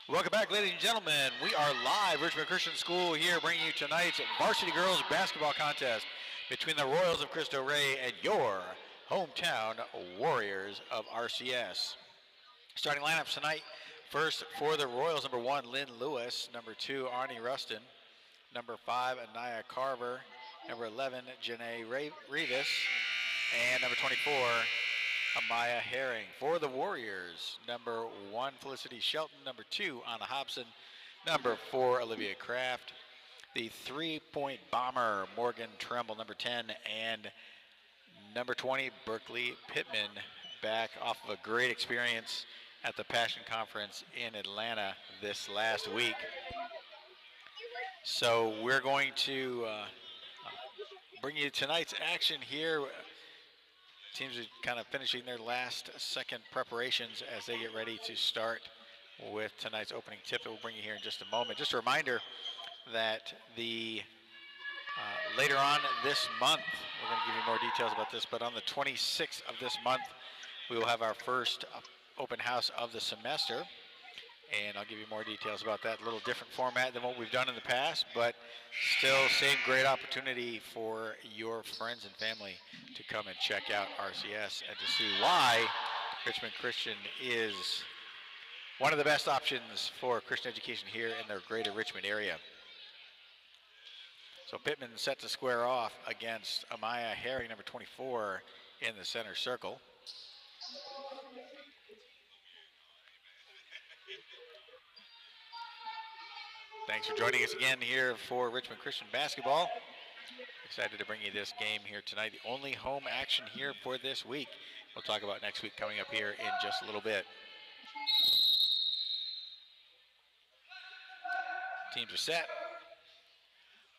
Welcome back, ladies and gentlemen. We are live, Richmond Christian School here, bringing you tonight's varsity girls basketball contest between the Royals of Cristo Rey and your hometown Warriors of RCS. Starting lineups tonight, first for the Royals, number 1, Lynn Lewis, number 2, Arnie Rustin, number 5, Anaya Carver, number 11, Janae Rivas, and number 24, Amaya Herring. For the Warriors, number 1, Felicity Shelton, number 2, Anna Hobson, number 4, Olivia Kraft, the three-point bomber, Morgan Tremble, number 10, and number 20, Berkeley Pittman, back off of a great experience at the Passion Conference in Atlanta this last week. So we're going to bring you tonight's action here. Teams are kind of finishing their last second preparations as they get ready to start with tonight's opening tip that we'll bring you here in just a moment. Just a reminder that the later on this month, we're going to give you more details about this, but on the 26th of this month, we will have our first open house of the semester, and I'll give you more details about that. A little different format than what we've done in the past, but still same great opportunity for your friends and family to come and check out RCS and to see why Richmond Christian is one of the best options for Christian education here in the greater Richmond area. So Pittman set to square off against Amaya Herring, number 24, in the center circle. Thanks for joining us again here for Richmond Christian basketball. Excited to bring you this game here tonight. The only home action here for this week. We'll talk about next week coming up here in just a little bit. Teams are set.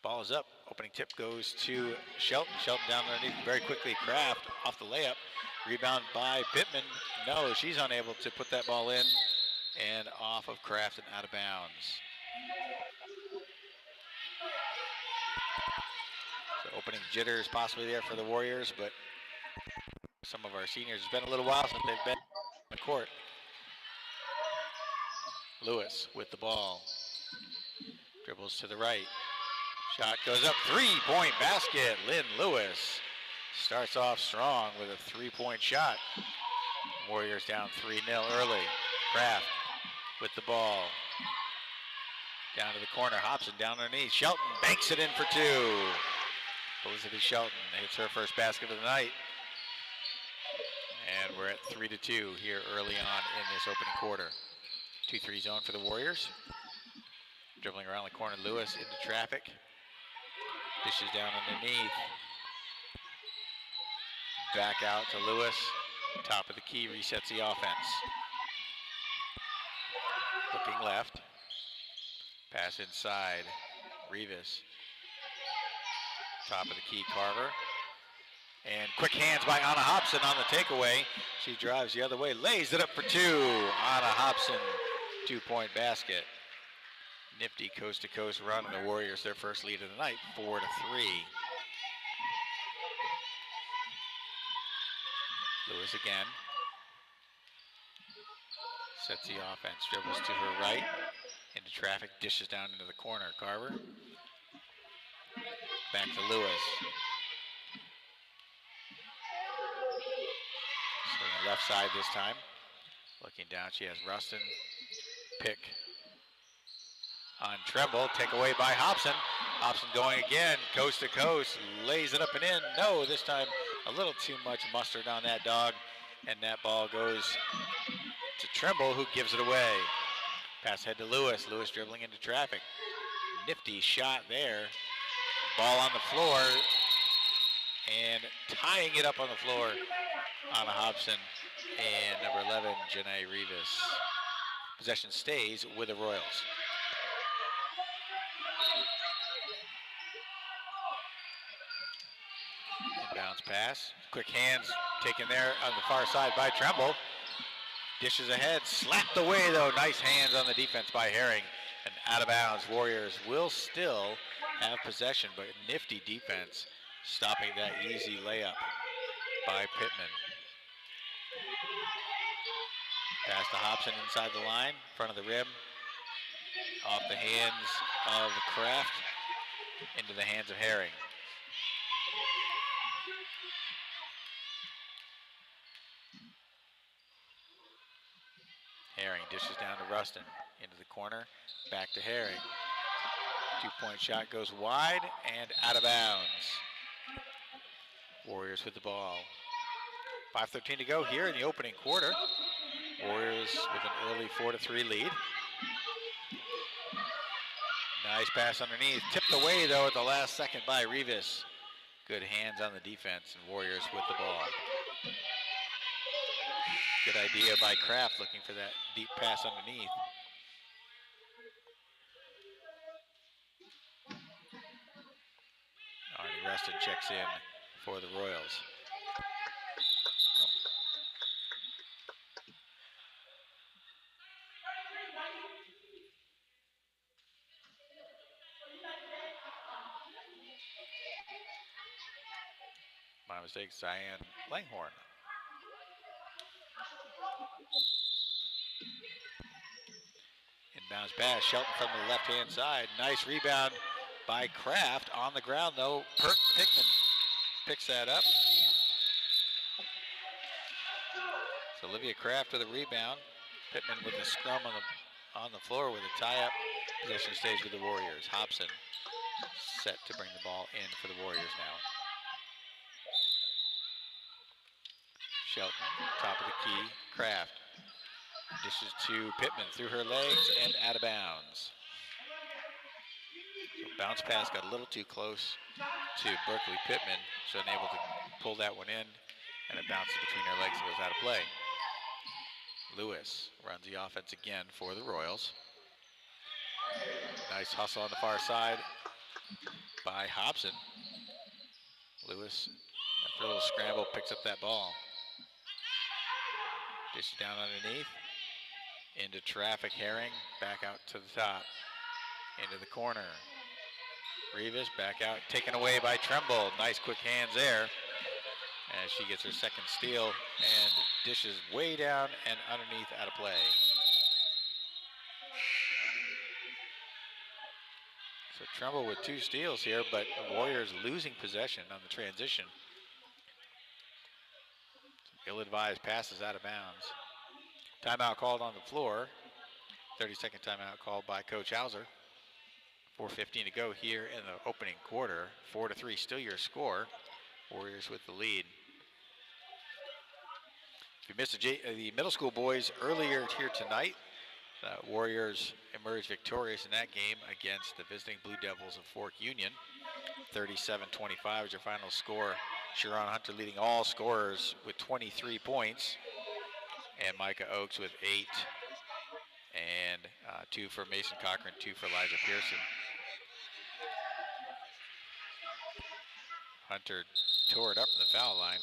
Ball is up. Opening tip goes to Shelton. Shelton down underneath very quickly. Kraft off the layup. Rebound by Pittman. No, she's unable to put that ball in. And off of Kraft and out of bounds. So opening jitters possibly there for the Warriors, but some of our seniors, it's been a little while since they've been on the court. Lewis with the ball. Dribbles to the right. Shot goes up, three-point basket. Lynn Lewis starts off strong with a three-point shot. Warriors down 3-0 early. Kraft with the ball. Down to the corner, Hobson down underneath. Shelton banks it in for two. Felicity Shelton hits her first basket of the night. And we're at 3-2 here early on in this opening quarter. 2-3 zone for the Warriors. Dribbling around the corner, Lewis into traffic. Dishes down underneath. Back out to Lewis. Top of the key, resets the offense. Looking left. Pass inside, Rivas. Top of the key, Carver. And quick hands by Anna Hobson on the takeaway. She drives the other way, lays it up for two. Anna Hobson, two-point basket. Nifty coast-to-coast run, and the Warriors their first lead of the night, 4-3. Lewis again. Sets the offense, dribbles to her right. Into traffic, dishes down into the corner. Carver. Back to Lewis. Swinging left side this time. Looking down, she has Rustin. Pick on Tremble. Take away by Hobson. Hobson going again, coast to coast. Lays it up and in. No, this time a little too much mustard on that dog. And that ball goes to Tremble, who gives it away. Pass head to Lewis. Lewis dribbling into traffic. Nifty shot there. Ball on the floor. And tying it up on the floor, Anna Hobson and number 11, Janae Rivas. Possession stays with the Royals. Inbounds pass. Quick hands taken there on the far side by Tremble. Dishes ahead, slapped away though. Nice hands on the defense by Herring. And out of bounds. Warriors will still have possession, but nifty defense stopping that easy layup by Pittman. Pass to Hobson inside the line, front of the rim. Off the hands of Kraft into the hands of Herring. Herring dishes down to Rustin. Into the corner, back to Herring. 2-point shot goes wide and out of bounds. Warriors with the ball. 5:13 to go here in the opening quarter. Warriors with an early 4-3 lead. Nice pass underneath. Tipped away though at the last second by Rivas. Good hands on the defense, and Warriors with the ball. Good idea by Kraft looking for that deep pass underneath. Arnie Rustin checks in for the Royals. My mistake, Cyan Langhorn. Inbounds pass, Shelton from the left-hand side. Nice rebound by Kraft. On the ground though, Pickman picks that up. So Olivia Kraft with a rebound. Pittman with a scrum on the floor with a tie-up. Possession stays with the Warriors. Hobson set to bring the ball in for the Warriors now. Shelton, top of the key, Kraft. Dishes to Pittman through her legs and out of bounds. So bounce pass got a little too close to Berkeley Pittman, so unable to pull that one in, and it bounces between her legs and goes out of play. Lewis runs the offense again for the Royals. Nice hustle on the far side by Hobson. Lewis, after a little scramble, picks up that ball. Dishes down underneath. Into traffic, Herring, back out to the top. Into the corner. Rivas back out, taken away by Tremble. Nice quick hands there as she gets her second steal and dishes way down and underneath out of play. So Tremble with 2 steals here, but the Warriors losing possession on the transition. Some ill-advised passes out of bounds. Timeout called on the floor. 30-second timeout called by Coach Hauser. 4:15 to go here in the opening quarter. 4-3 still your score. Warriors with the lead. If you missed the middle school boys earlier here tonight, Warriors emerged victorious in that game against the visiting Blue Devils of Fork Union. 37-25 is your final score. Sharon Hunter leading all scorers with 23 points. And Micah Oakes with 8. And 2 for Mason Cochran, 2 for Elijah Pearson. Hunter tore it up in the foul line.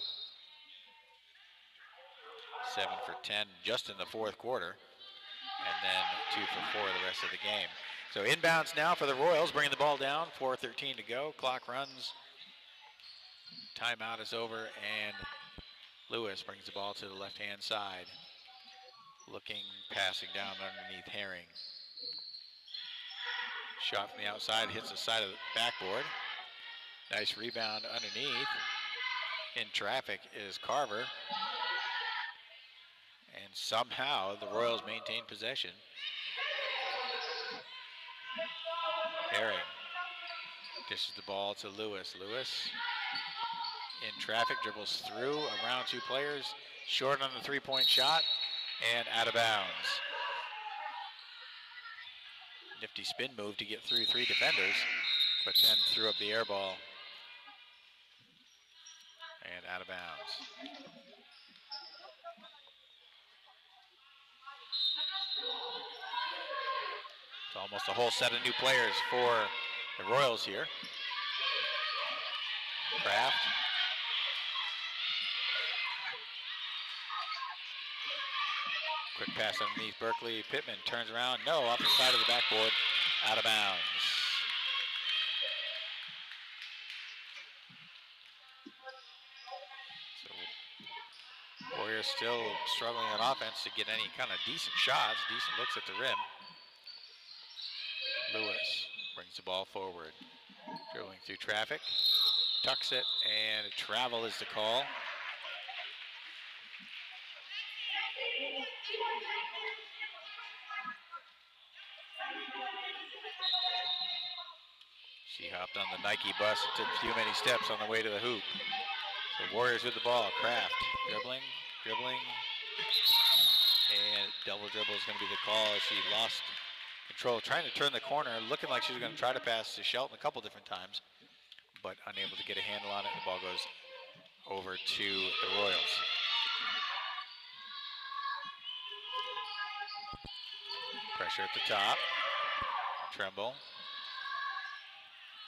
7 for 10 just in the fourth quarter. And then 2 for 4 the rest of the game. So inbounds now for the Royals, bringing the ball down. 4:13 to go. Clock runs. Timeout is over, and Lewis brings the ball to the left-hand side. Looking, passing down underneath Herring. Shot from the outside, hits the side of the backboard. Nice rebound underneath. In traffic is Carver. And somehow the Royals maintain possession. Herring dishes the ball to Lewis. Lewis in traffic, dribbles through around 2 players. Short on the 3-point shot and out of bounds. Nifty spin move to get through 3 defenders, but then threw up the air ball and out of bounds. It's almost a whole set of new players for the Royals here. Kraft. Quick pass underneath Berkeley. Pittman turns around. No, off the side of the backboard. Out of bounds. So Warriors still struggling on offense to get any kind of decent shots, decent looks at the rim. Lewis brings the ball forward. Dribbling through traffic. Tucks it, and travel is the call. She hopped on the Nike bus and took too many steps on the way to the hoop. The Warriors with the ball. Kraft dribbling, and double dribble is going to be the call. She lost control, trying to turn the corner, looking like she was going to try to pass to Shelton a couple different times, but unable to get a handle on it. The ball goes over to the Royals. Pressure at the top. Tremble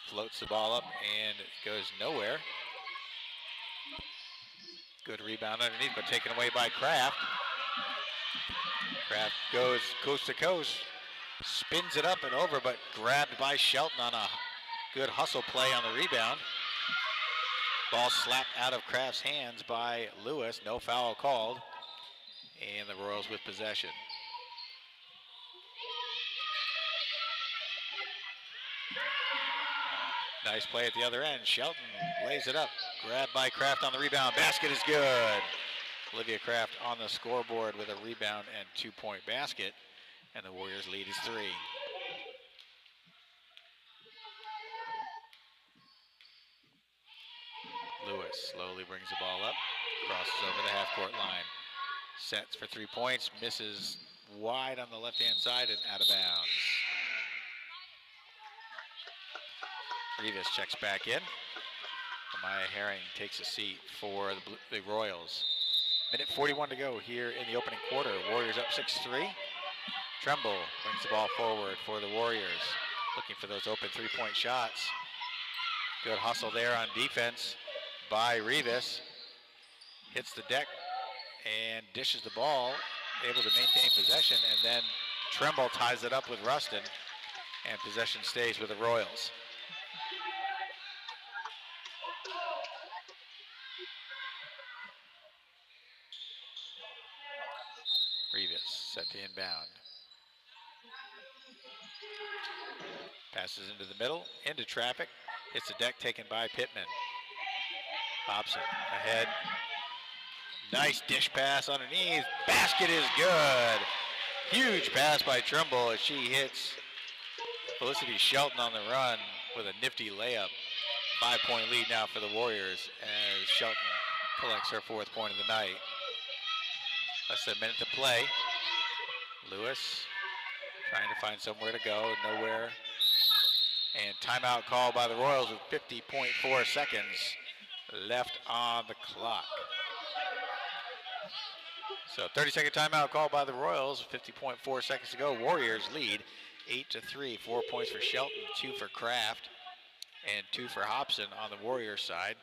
floats the ball up and it goes nowhere. Good rebound underneath, but taken away by Kraft. Kraft goes coast to coast, spins it up and over, but grabbed by Shelton on a good hustle play on the rebound. Ball slapped out of Kraft's hands by Lewis. No foul called, and the Royals with possession. Nice play at the other end. Shelton lays it up. Grabbed by Kraft on the rebound. Basket is good. Olivia Kraft on the scoreboard with a rebound and 2-point basket. And the Warriors lead is 3. Lewis slowly brings the ball up. Crosses over the half-court line. Sets for 3 points. Misses wide on the left-hand side and out of bounds. Rivas checks back in. Maya Herring takes a seat for the Royals. Minute 41 to go here in the opening quarter. Warriors up 6-3. Tremble brings the ball forward for the Warriors. Looking for those open 3-point shots. Good hustle there on defense by Rivas. Hits the deck and dishes the ball. Able to maintain possession, and then Tremble ties it up with Rustin. And possession stays with the Royals. Rivas set to inbound. Passes into the middle, into traffic. Hits the deck, taken by Pittman. Hobson ahead. Nice dish pass underneath. Basket is good. Huge pass by Trumbull as she hits Felicity Shelton on the run with a nifty layup. 5-point lead now for the Warriors as Shelton collects her 4th point of the night. Less than a minute to play. Lewis trying to find somewhere to go, nowhere. And timeout called by the Royals with 50.4 seconds left on the clock. So 30-second timeout called by the Royals, 50.4 seconds to go. Warriors lead 8-3, 4 points for Shelton, 2 for Kraft, and 2 for Hobson on the Warriors side.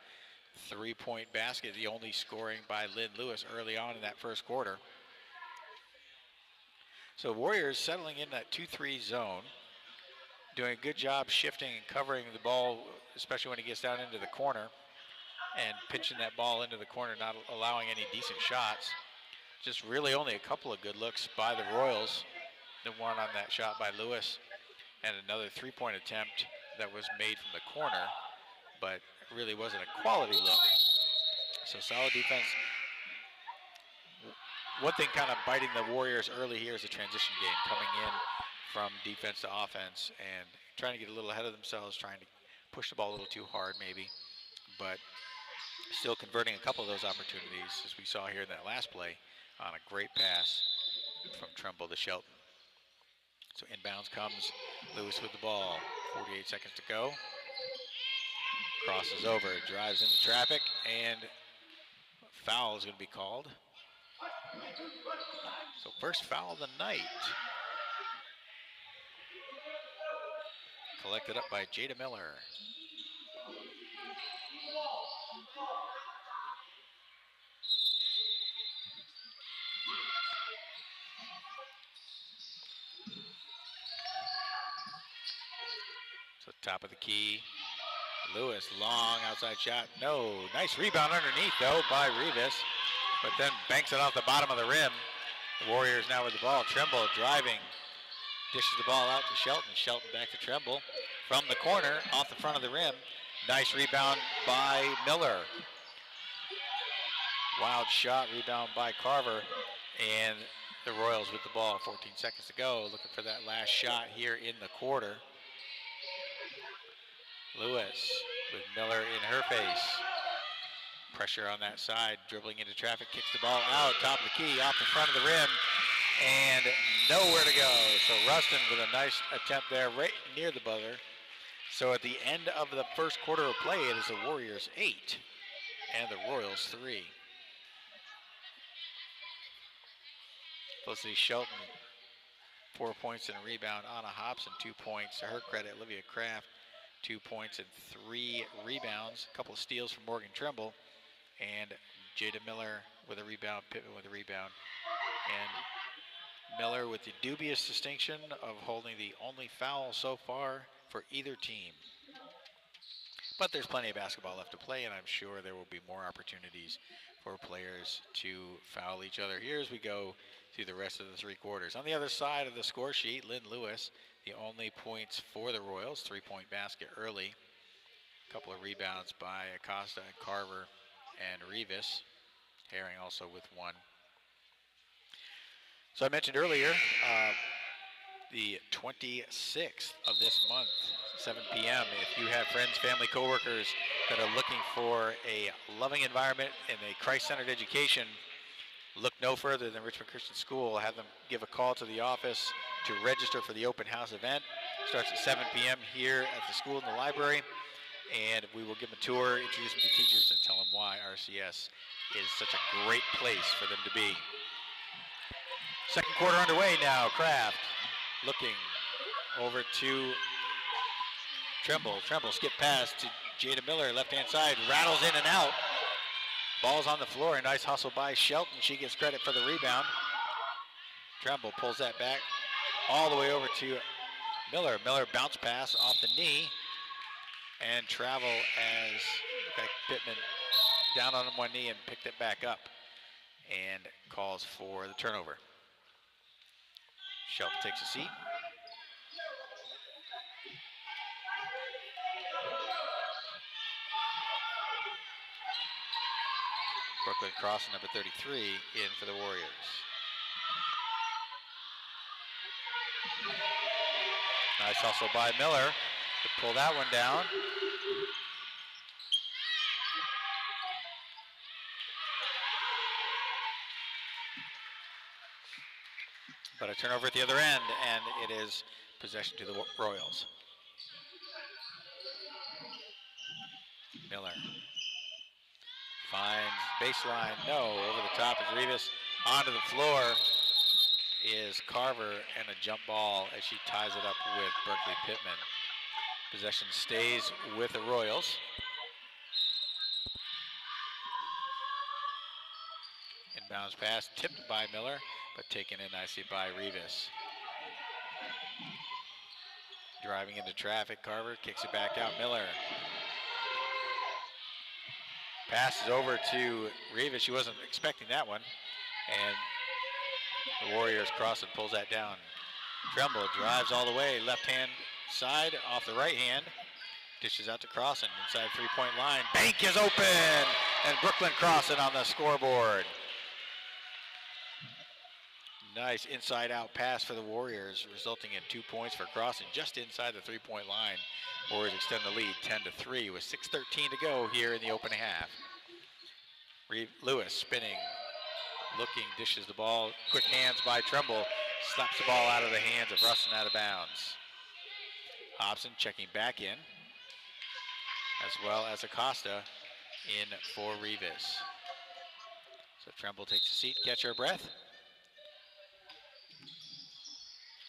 3-point basket, the only scoring by Lynn Lewis early on in that first quarter. So Warriors settling in that 2-3 zone, doing a good job shifting and covering the ball, especially when it gets down into the corner, and pitching that ball into the corner, not allowing any decent shots. Just really only a couple of good looks by the Royals. The one on that shot by Lewis, and another 3-point attempt that was made from the corner, but it really wasn't a quality look. So solid defense. One thing kind of biting the Warriors early here is the transition game, coming in from defense to offense and trying to get a little ahead of themselves, trying to push the ball a little too hard maybe, but still converting a couple of those opportunities, as we saw here in that last play, on a great pass from Trumbull to Shelton. So inbounds comes Lewis with the ball. 48 seconds to go. Crosses over, drives into traffic, and foul is going to be called. So first foul of the night. Collected up by Jada Miller. So top of the key, Lewis, long outside shot, no. Nice rebound underneath though by Rivas, but then banks it off the bottom of the rim. The Warriors now with the ball. Tremble driving Dishes the ball out to Shelton. Shelton back to Tremble. From the corner, off the front of the rim. Nice rebound by Miller. Wild shot, rebound by Carver. And the Royals with the ball. 14 seconds to go. Looking for that last shot here in the quarter. Lewis with Miller in her face. Pressure on that side, dribbling into traffic, kicks the ball out, top of the key, off the front of the rim, and nowhere to go. So Rustin with a nice attempt there, right near the buzzer. So at the end of the first quarter of play, it is the Warriors 8 and the Royals 3. Felicity Shelton, 4 points and a rebound. Anna Hobson, 2 points. To her credit, Olivia Kraft, 2 points and 3 rebounds. A couple of steals from Morgan Tremble. And Jada Miller with a rebound, Pittman with a rebound. And Miller with the dubious distinction of holding the only foul so far for either team. But there's plenty of basketball left to play, and I'm sure there will be more opportunities for players to foul each other. Here as we go through the rest of the 3 quarters. On the other side of the score sheet, Lynn Lewis, the only points for the Royals, 3-point basket early. A couple of rebounds by Acosta and Carver and Rivas. Herring also with 1. So I mentioned earlier, the 26th of this month, 7 p.m. If you have friends, family, coworkers that are looking for a loving environment and a Christ-centered education, look no further than Richmond Christian School. Have them give a call to the office to register for the open house event. Starts at 7 p.m. here at the school in the library. And we will give them a tour, introduce them to teachers, and tell them why RCS is such a great place for them to be. Second quarter underway now. Kraft looking over to Tremble. Tremble skip pass to Jada Miller, left-hand side, rattles in and out. Ball's on the floor, a nice hustle by Shelton. She gets credit for the rebound. Tremble pulls that back all the way over to Miller. Miller bounce pass off the knee and travel as Pittman down on one knee and picked it back up and calls for the turnover. Shelton takes a seat. Brooklyn crossing number 33 in for the Warriors. Nice hustle by Miller to pull that one down. But a turnover at the other end, and it is possession to the Royals. Miller finds baseline, no, over the top is Rivas. Onto the floor is Carver, and a jump ball as she ties it up with Berkeley Pittman. Possession stays with the Royals. Inbounds pass tipped by Miller, but taken in nicely by Rivas. Driving into traffic, Carver kicks it back out. Miller passes over to Rivas. She wasn't expecting that one. And the Warriors cross and pulls that down. Tremble drives all the way, left-hand side off the right hand. Dishes out to Crossan inside 3-point line. Bank is open, and Brooklyn Crossan on the scoreboard. Nice inside-out pass for the Warriors, resulting in 2 points for Crossan just inside the 3-point line. Warriors extend the lead 10-3 with 6:13 to go here in the opening half. Lewis spinning, looking, dishes the ball. Quick hands by Tremble. Slaps the ball out of the hands of Rustin out of bounds. Hobson checking back in, as well as Acosta in for Rivas. So Tremble takes a seat, catch her breath.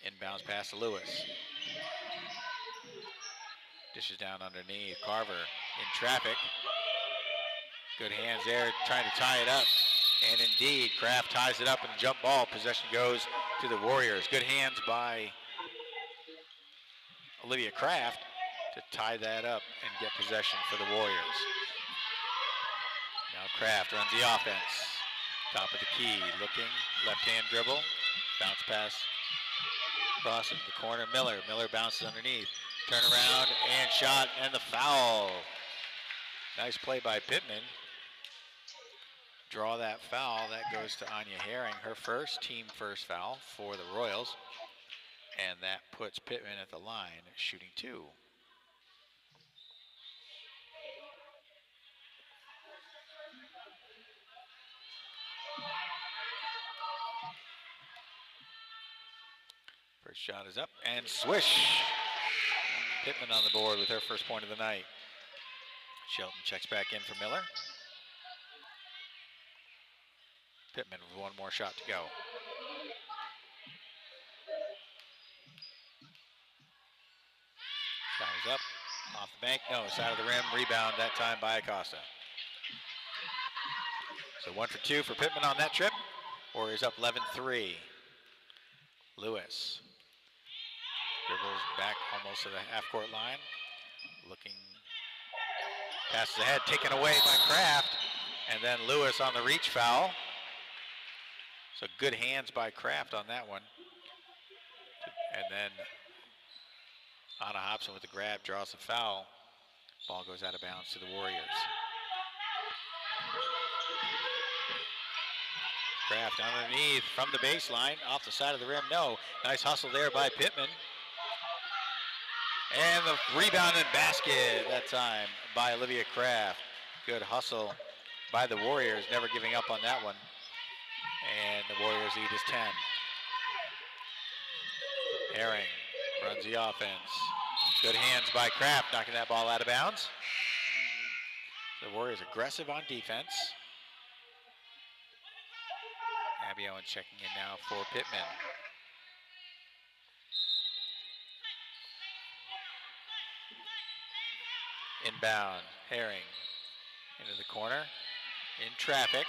Inbounds pass to Lewis. Dishes down underneath. Carver in traffic. Good hands there, trying to tie it up. And indeed, Kraft ties it up and jump ball. Possession goes to the Warriors. Good hands by Olivia Kraft to tie that up and get possession for the Warriors. Now Kraft runs the offense. Top of the key, looking, left-hand dribble. Bounce pass Cross in the corner, Miller. Miller bounces underneath. Turn around and shot and the foul. Nice play by Pittman. Draw that foul. That goes to Anya Herring, her first, team first foul for the Royals. And that puts Pittman at the line, shooting 2. First shot is up and swish. Pittman on the board with her first point of the night. Shelton checks back in for Miller. Pittman with one more shot to go. Shot is up, off the bank, no, side of the rim, rebound that time by Acosta. So 1 for 2 for Pittman on that trip. Warriors up 11-3. Lewis dribbles back almost to the half-court line. Looking, passes ahead, taken away by Kraft. And then Lewis on the reach foul. So good hands by Kraft on that one. And then Anna Hobson with the grab, draws the foul. Ball goes out of bounds to the Warriors. Kraft underneath from the baseline, off the side of the rim, no. Nice hustle there by Pittman. And the rebound and basket that time by Olivia Kraft. Good hustle by the Warriors, never giving up on that one. And the Warriors lead is 10. Herring runs the offense. Good hands by Kraft, knocking that ball out of bounds. The Warriors aggressive on defense. Abby Owen checking in now for Pittman. Inbound, Herring into the corner, in traffic.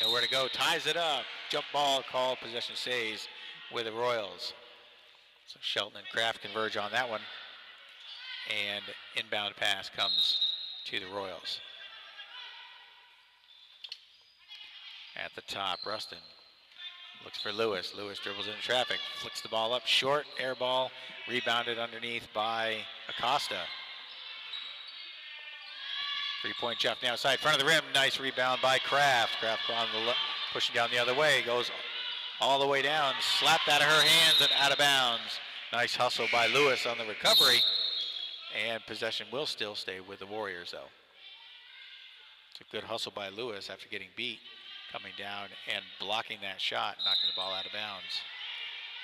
Nowhere to go, ties it up. Jump ball called, possession stays with the Royals. So Shelton and Kraft converge on that one. And inbound pass comes to the Royals. At the top, Rustin looks for Lewis. Lewis dribbles into traffic, flicks the ball up short, air ball, rebounded underneath by Acosta. 3-point shot from the outside, front of the rim, nice rebound by Kraft. Kraft on the pushing down the other way, goes all the way down, slapped out of her hands and out of bounds. Nice hustle by Lewis on the recovery, and possession will still stay with the Warriors though. It's a good hustle by Lewis after getting beat, coming down and blocking that shot, knocking the ball out of bounds.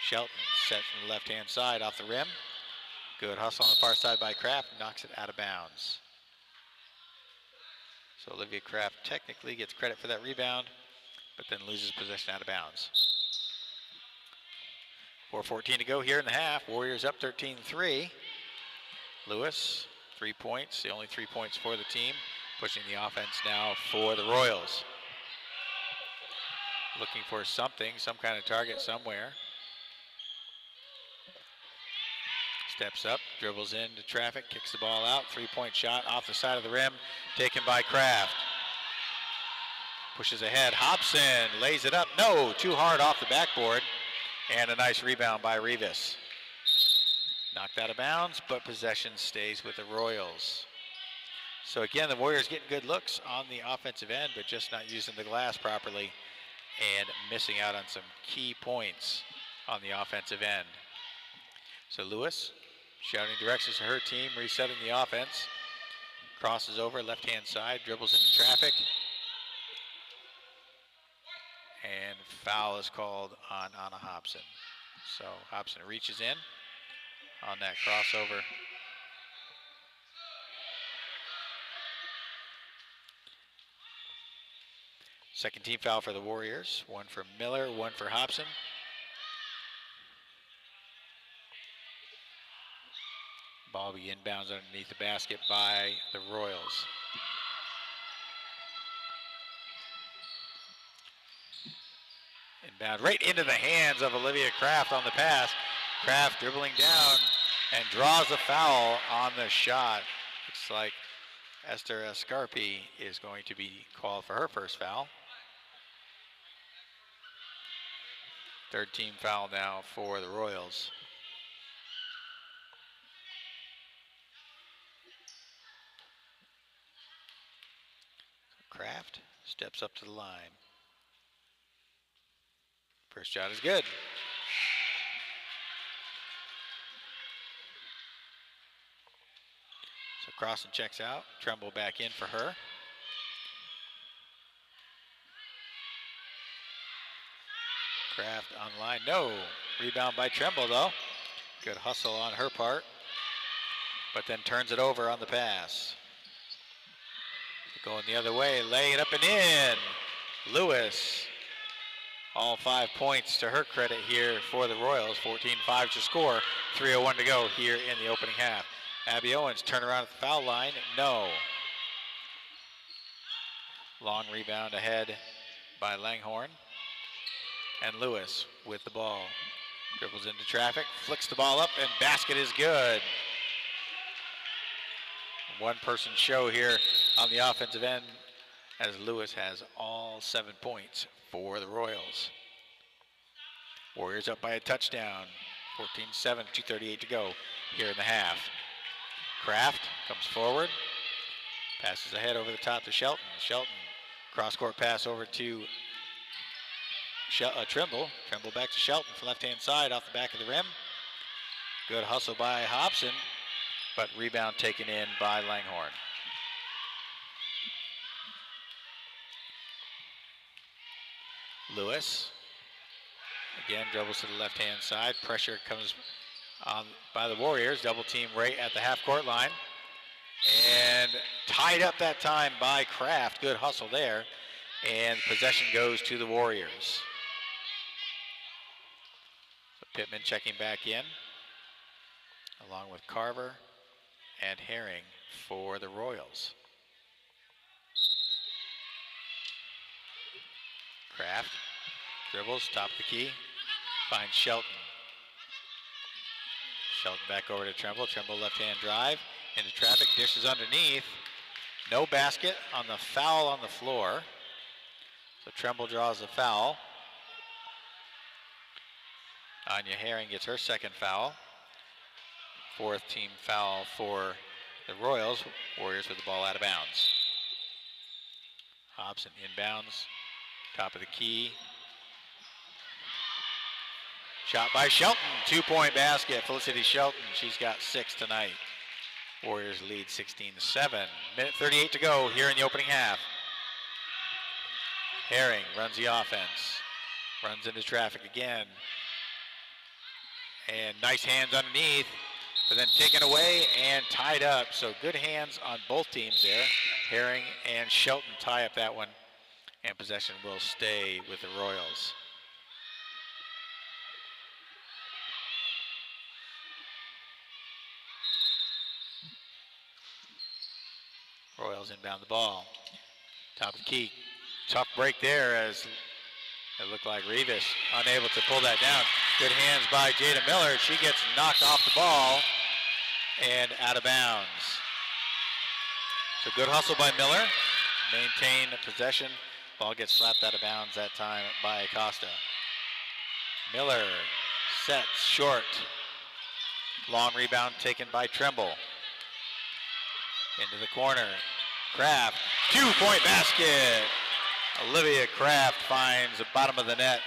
Shelton set from the left-hand side off the rim. Good hustle on the far side by Kraft, knocks it out of bounds. So Olivia Kraft technically gets credit for that rebound, but then loses possession out of bounds. 4:14 to go here in the half. Warriors up 13-3. Lewis, 3 points, the only 3 points for the team, pushing the offense now for the Royals. Looking for something, some kind of target somewhere. Steps up, dribbles into traffic, kicks the ball out. 3-point shot off the side of the rim, taken by Kraft. Pushes ahead, Hobson lays it up. No, too hard off the backboard. And a nice rebound by Rivas. Knocked out of bounds, but possession stays with the Royals. So again, the Warriors getting good looks on the offensive end, but just not using the glass properly and missing out on some key points on the offensive end. So Lewis shouting directions to her team, resetting the offense. Crosses over left-hand side, dribbles into traffic. And foul is called on Anna Hobson. So Hobson reaches in on that crossover. Second team foul for the Warriors. One for Miller, one for Hobson. Ball be inbounds underneath the basket by the Royals. Inbound right into the hands of Olivia Kraft on the pass. Kraft dribbling down and draws a foul on the shot. Looks like Esther Escarpi is going to be called for her first foul. Third team foul now for the Royals. Steps up to the line. First shot is good. So Crossan checks out. Tremble back in for her. Kraft on line. No. Rebound by Tremble, though. Good hustle on her part. But then turns it over on the pass. Going the other way. Laying it up and in. Lewis. All 5 points to her credit here for the Royals. 14-5 to score. 3:01 to go here in the opening half. Abby Owens turn around at the foul line. No. Long rebound ahead by Langhorne. And Lewis with the ball. Dribbles into traffic, flicks the ball up, and basket is good. One-person show here on the offensive end as Lewis has all 7 points for the Royals. Warriors up by a touchdown. 14-7, 2:38 to go here in the half. Kraft comes forward, passes ahead over the top to Shelton. Shelton, cross-court pass over to Trimble. Trimble back to Shelton from left-hand side off the back of the rim. Good hustle by Hobson, but rebound taken in by Langhorne. Lewis, again, dribbles to the left-hand side. Pressure comes on by the Warriors. Double team right at the half-court line. And tied up that time by Kraft. Good hustle there. And possession goes to the Warriors. So Pittman checking back in, along with Carver and Herring for the Royals. Kraft dribbles, top of the key, finds Shelton. Shelton back over to Tremble. Tremble left-hand drive into traffic, dishes underneath. No basket on the foul on the floor. So Tremble draws the foul. Anya Herring gets her second foul. 4th team foul for the Royals. Warriors with the ball out of bounds. Hobson inbounds, top of the key. Shot by Shelton, 2-point basket. Felicity Shelton, she's got 6 tonight. Warriors lead 16-7. Minute 38 to go here in the opening half. Herring runs the offense. Runs into traffic again. And nice hands underneath, but then taken away and tied up. So good hands on both teams there. Herring and Shelton tie up that one. And possession will stay with the Royals. Royals inbound the ball. Top of the key. Tough break there as it looked like Rivas unable to pull that down. Good hands by Jada Miller. She gets knocked off the ball and out of bounds. So good hustle by Miller. Maintain possession. Ball gets slapped out of bounds that time by Acosta. Miller sets short. Long rebound taken by Tremble. Into the corner. Kraft, 2-point basket. Olivia Kraft finds the bottom of the net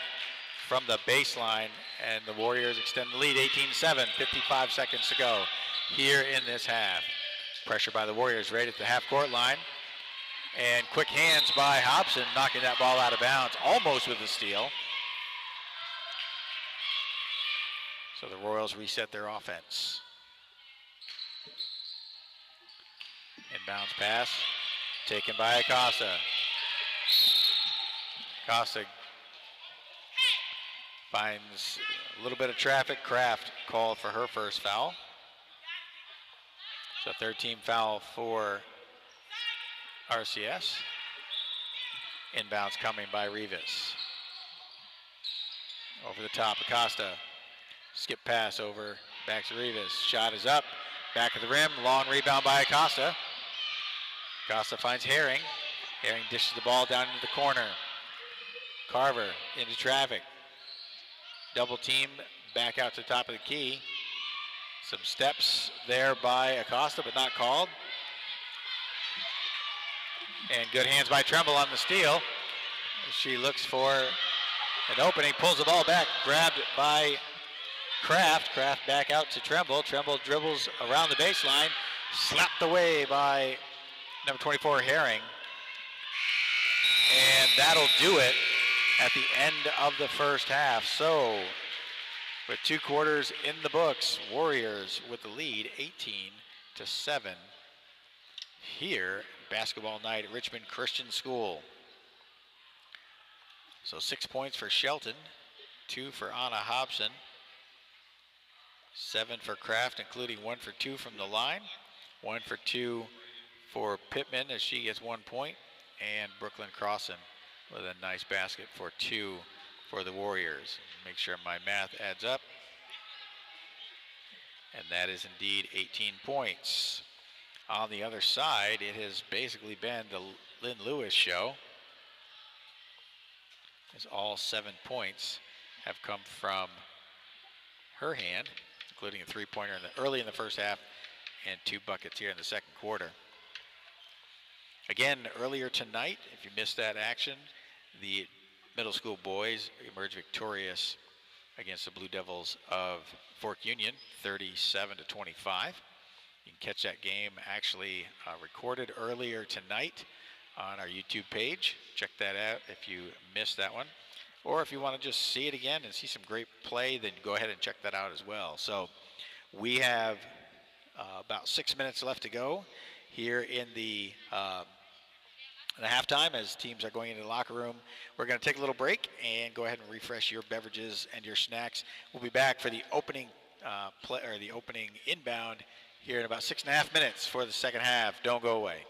from the baseline, and the Warriors extend the lead 18-7, 55 seconds to go here in this half. Pressure by the Warriors right at the half-court line. And quick hands by Hobson, knocking that ball out of bounds, almost with a steal. So the Royals reset their offense. Inbounds pass, taken by Acosta. Acosta finds a little bit of traffic. Kraft called for her first foul. So 3rd team foul for RCS. Inbounds coming by Rivas. Over the top, Acosta. Skip pass over, back to Rivas. Shot is up, back of the rim, long rebound by Acosta. Acosta finds Herring. Herring dishes the ball down into the corner. Carver into traffic. Double team, back out to the top of the key. Some steps there by Acosta, but not called. And good hands by Tremble on the steal. She looks for an opening, pulls the ball back, grabbed by Kraft. Kraft back out to Tremble. Tremble dribbles around the baseline, slapped away by number 24, Herring. And that'll do it at the end of the first half. So, with 2 quarters in the books, Warriors with the lead, 18-7. Here, basketball night at Richmond Christian School. So 6 points for Shelton, 2 for Anna Hobson, 7 for Kraft, including 1 for 2 from the line, 1 for 2 for Pittman as she gets 1 point, and Brooklyn Crossan with a nice basket for 2 for the Warriors. Make sure my math adds up. And that is indeed 18 points. On the other side, it has basically been the Lynn Lewis show, as all 7 points have come from her hand, including a 3-pointer early in the first half and 2 buckets here in the second quarter. Again, earlier tonight, if you missed that action, the middle school boys emerged victorious against the Blue Devils of Fork Union, 37-25. You can catch that game actually recorded earlier tonight on our YouTube page. Check that out if you missed that one. Or if you want to just see it again and see some great play, then go ahead and check that out as well. So we have about 6 minutes left to go here in the halftime as teams are going into the locker room. We're going to take a little break and go ahead and refresh your beverages and your snacks. We'll be back for the opening the opening inbound here in about 6.5 minutes for the second half. Don't go away.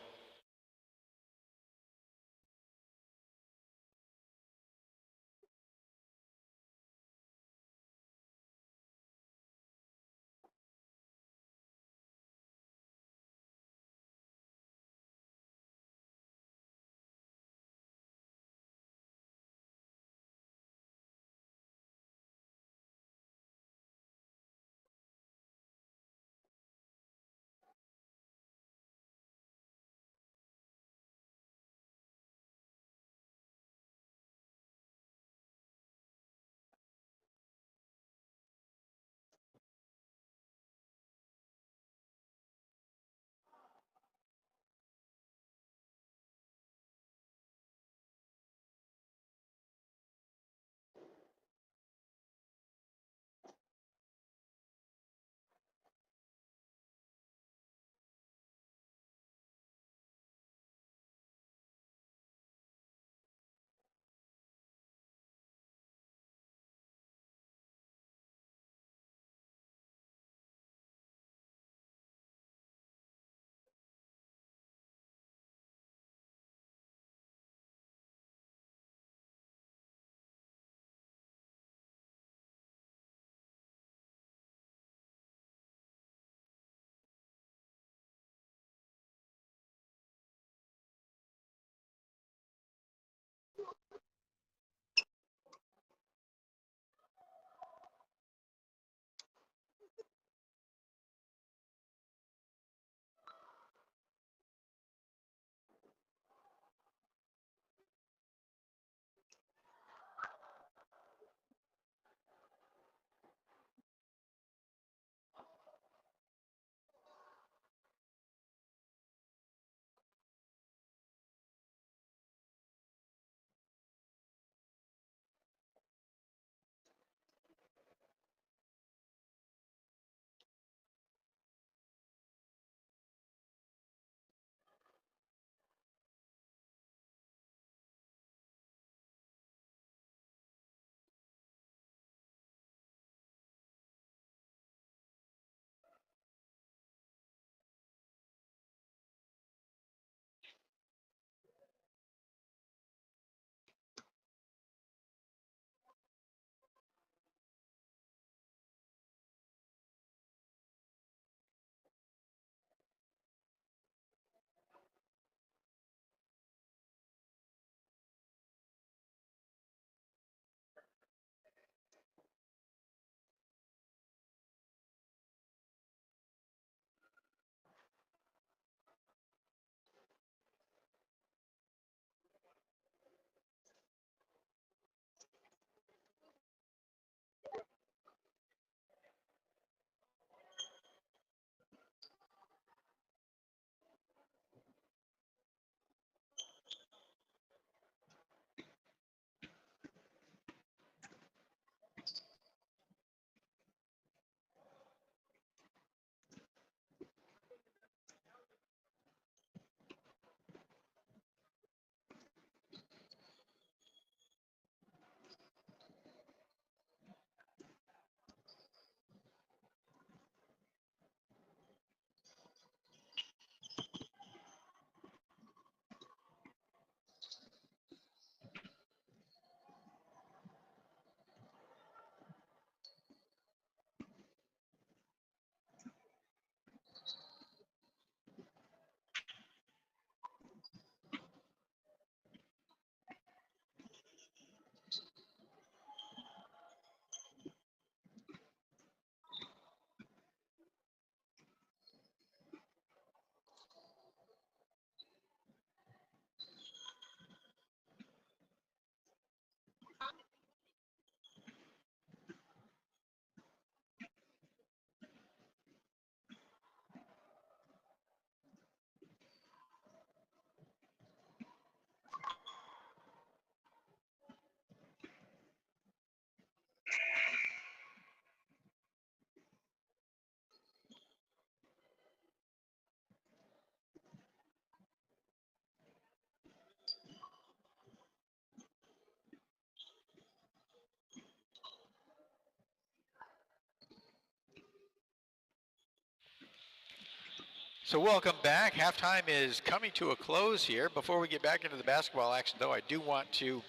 So welcome back. Halftime is coming to a close here. Before we get back into the basketball action, though, I do want to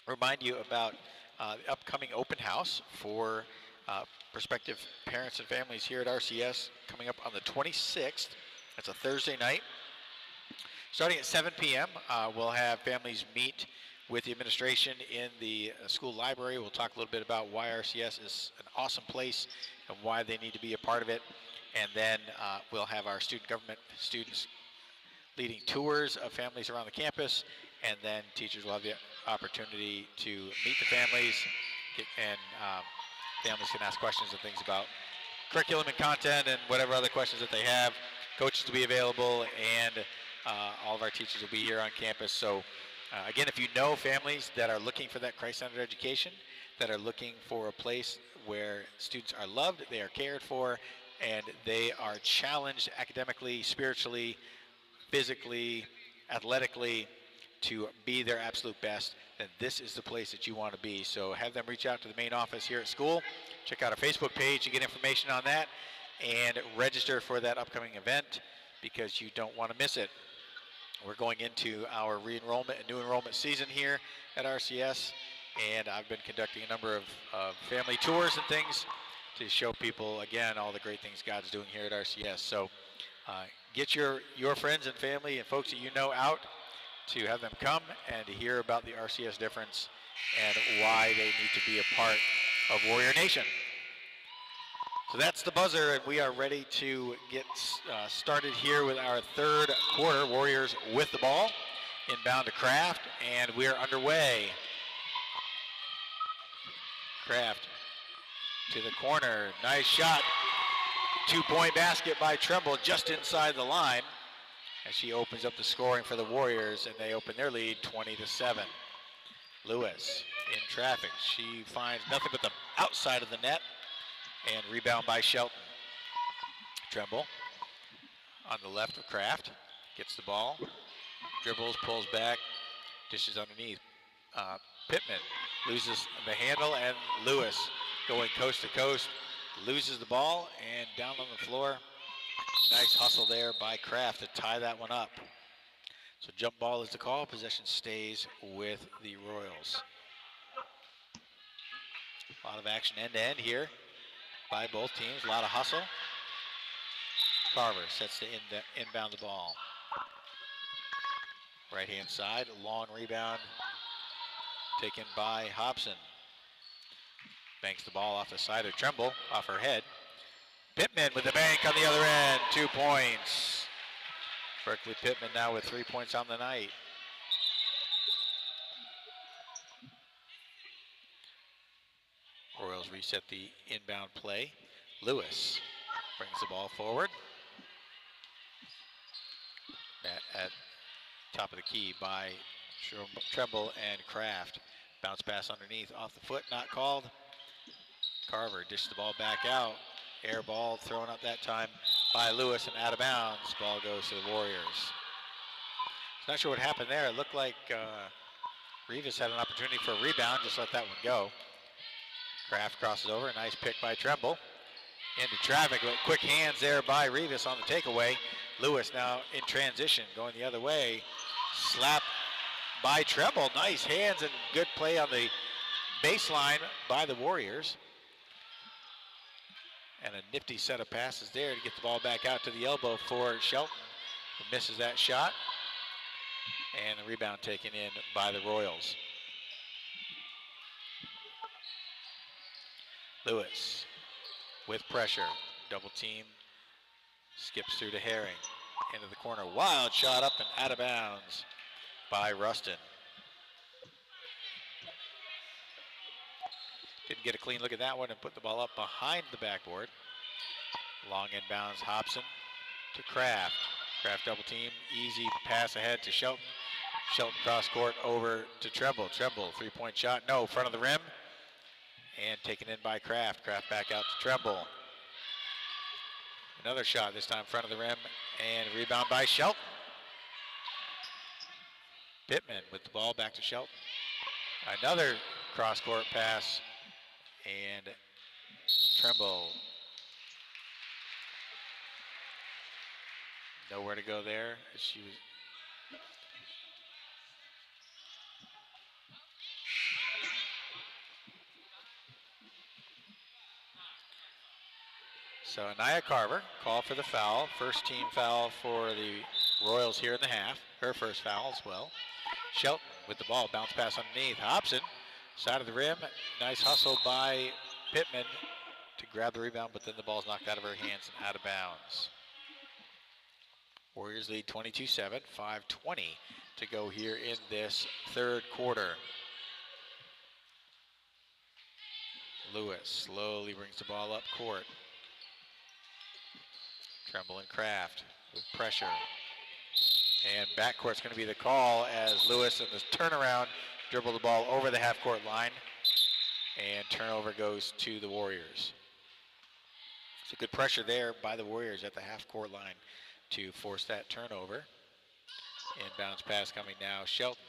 remind you about the upcoming open house for prospective parents and families here at RCS coming up on the 26th. That's a Thursday night. Starting at 7 p.m., we'll have families meet with the administration in the school library. We'll talk a little bit about why RCS is an awesome place and why they need to be a part of it. And then we'll have our student government students leading tours of families around the campus, and then teachers will have the opportunity to meet the families, and families can ask questions and things about curriculum and content and whatever other questions that they have. Coaches will be available, and all of our teachers will be here on campus. So again, if you know families that are looking for that Christ-centered education, that are looking for a place where students are loved, they are cared for, and they are challenged academically, spiritually, physically, athletically to be their absolute best, then this is the place that you want to be. So have them reach out to the main office here at school. Check out our Facebook page to get information on that, and register for that upcoming event because you don't want to miss it. We're going into our re-enrollment and new enrollment season here at RCS, and I've been conducting a number of family tours and things to show people, again, all the great things God's doing here at RCS. So get your friends and family and folks that you know out to have them come and to hear about the RCS difference and why they need to be a part of Warrior Nation. So that's the buzzer, and we are ready to get started here with our third quarter. Warriors with the ball, inbound to Kraft, and we are underway. Kraft to the corner, nice shot. 2-point basket by Tremble just inside the line as she opens up the scoring for the Warriors, and they open their lead 20-7. Lewis in traffic. She finds nothing but the outside of the net, and rebound by Shelton. Tremble on the left of Kraft, gets the ball, dribbles, pulls back, dishes underneath. Pittman loses the handle, and Lewis going coast to coast, loses the ball, and down on the floor. Nice hustle there by Kraft to tie that one up. So jump ball is the call. Possession stays with the Royals. A lot of action end to end here by both teams. A lot of hustle. Carver sets to inbound the ball. Right hand side, long rebound taken by Hobson. Banks the ball off the side of Tremble, off her head. Pittman with the bank on the other end, 2 points. Berkeley Pittman now with 3 points on the night. Royals reset the inbound play. Lewis brings the ball forward. At top of the key by Tremble and Kraft. Bounce pass underneath, off the foot, not called. Carver dished the ball back out. Air ball thrown up that time by Lewis and out of bounds. Ball goes to the Warriors. Not sure what happened there. It looked like Rivas had an opportunity for a rebound, just let that one go. Kraft crosses over, a nice pick by Tremble. Into traffic, but quick hands there by Rivas on the takeaway. Lewis now in transition, going the other way. Slap by Tremble, nice hands and good play on the baseline by the Warriors. And a nifty set of passes there to get the ball back out to the elbow for Shelton, who misses that shot. And the rebound taken in by the Royals. Lewis with pressure, double team, skips through to Herring, into the corner, wild shot up and out of bounds by Rustin. Didn't get a clean look at that one and put the ball up behind the backboard. Long inbounds, Hobson to Kraft. Kraft double team, easy pass ahead to Shelton. Shelton cross court over to Tremble. Tremble, 3-point shot, no, front of the rim. And taken in by Kraft. Kraft back out to Tremble. Another shot, this time front of the rim, and rebound by Shelton. Pittman with the ball back to Shelton. Another cross-court pass, and Nowhere to go there. She was. So Anaya Carver, call for the foul. First team foul for the Royals here in the half. Her first foul as well. Shelton with the ball, bounce pass underneath. Hobson, side of the rim. Nice hustle by Pittman to grab the rebound, but then the ball's knocked out of her hands and out of bounds. Warriors lead 22-7, 5:20 to go here in this third quarter. Lewis slowly brings the ball up court. Tremble and Kraft with pressure. And backcourt's going to be the call as Lewis in the turnaround dribble the ball over the half-court line. And turnover goes to the Warriors. So good pressure there by the Warriors at the half-court line to force that turnover. Inbounds pass coming now, Shelton.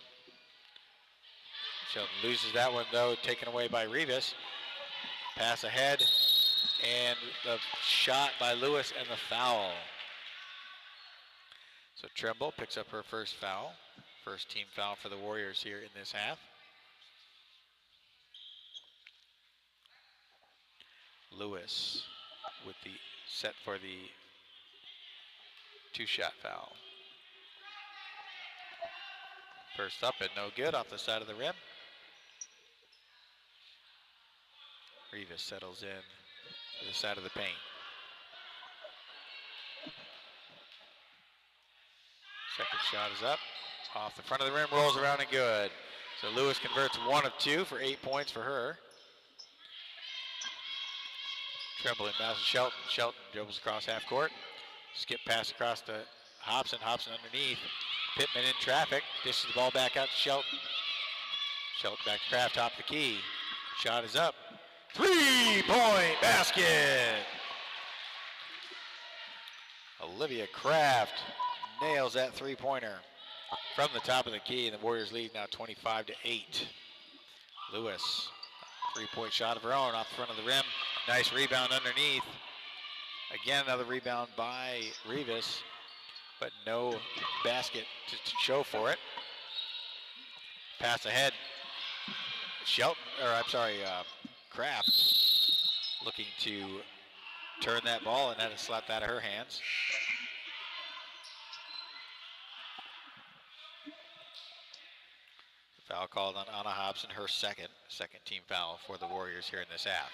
Shelton loses that one though, taken away by Rivas. Pass ahead, and the shot by Lewis and the foul. So Tremble picks up her first foul. First team foul for the Warriors here in this half. Lewis with the set for the two-shot foul. First up and no good off the side of the rim. Rivas settles in to the side of the paint. Second shot is up. Off the front of the rim, rolls around and good. So Lewis converts 1 of 2 for 8 points for her. Tremble inbounds to Shelton. Shelton dribbles across half court. Skip pass across to Hobson. Hobson underneath. Pittman in traffic. Dishes the ball back out to Shelton. Shelton back to Kraft, top of the key. Shot is up. 3-point basket. Olivia Kraft nails that three-pointer from the top of the key, and the Warriors lead now 25-8. Lewis, three-point shot of her own off the front of the rim. Nice rebound underneath. Again, another rebound by Rivas, but no basket to show for it. Pass ahead. Kraft looking to turn that ball, and that is slapped out of her hands. Foul called on Anna Hobson, her second team foul for the Warriors here in this half.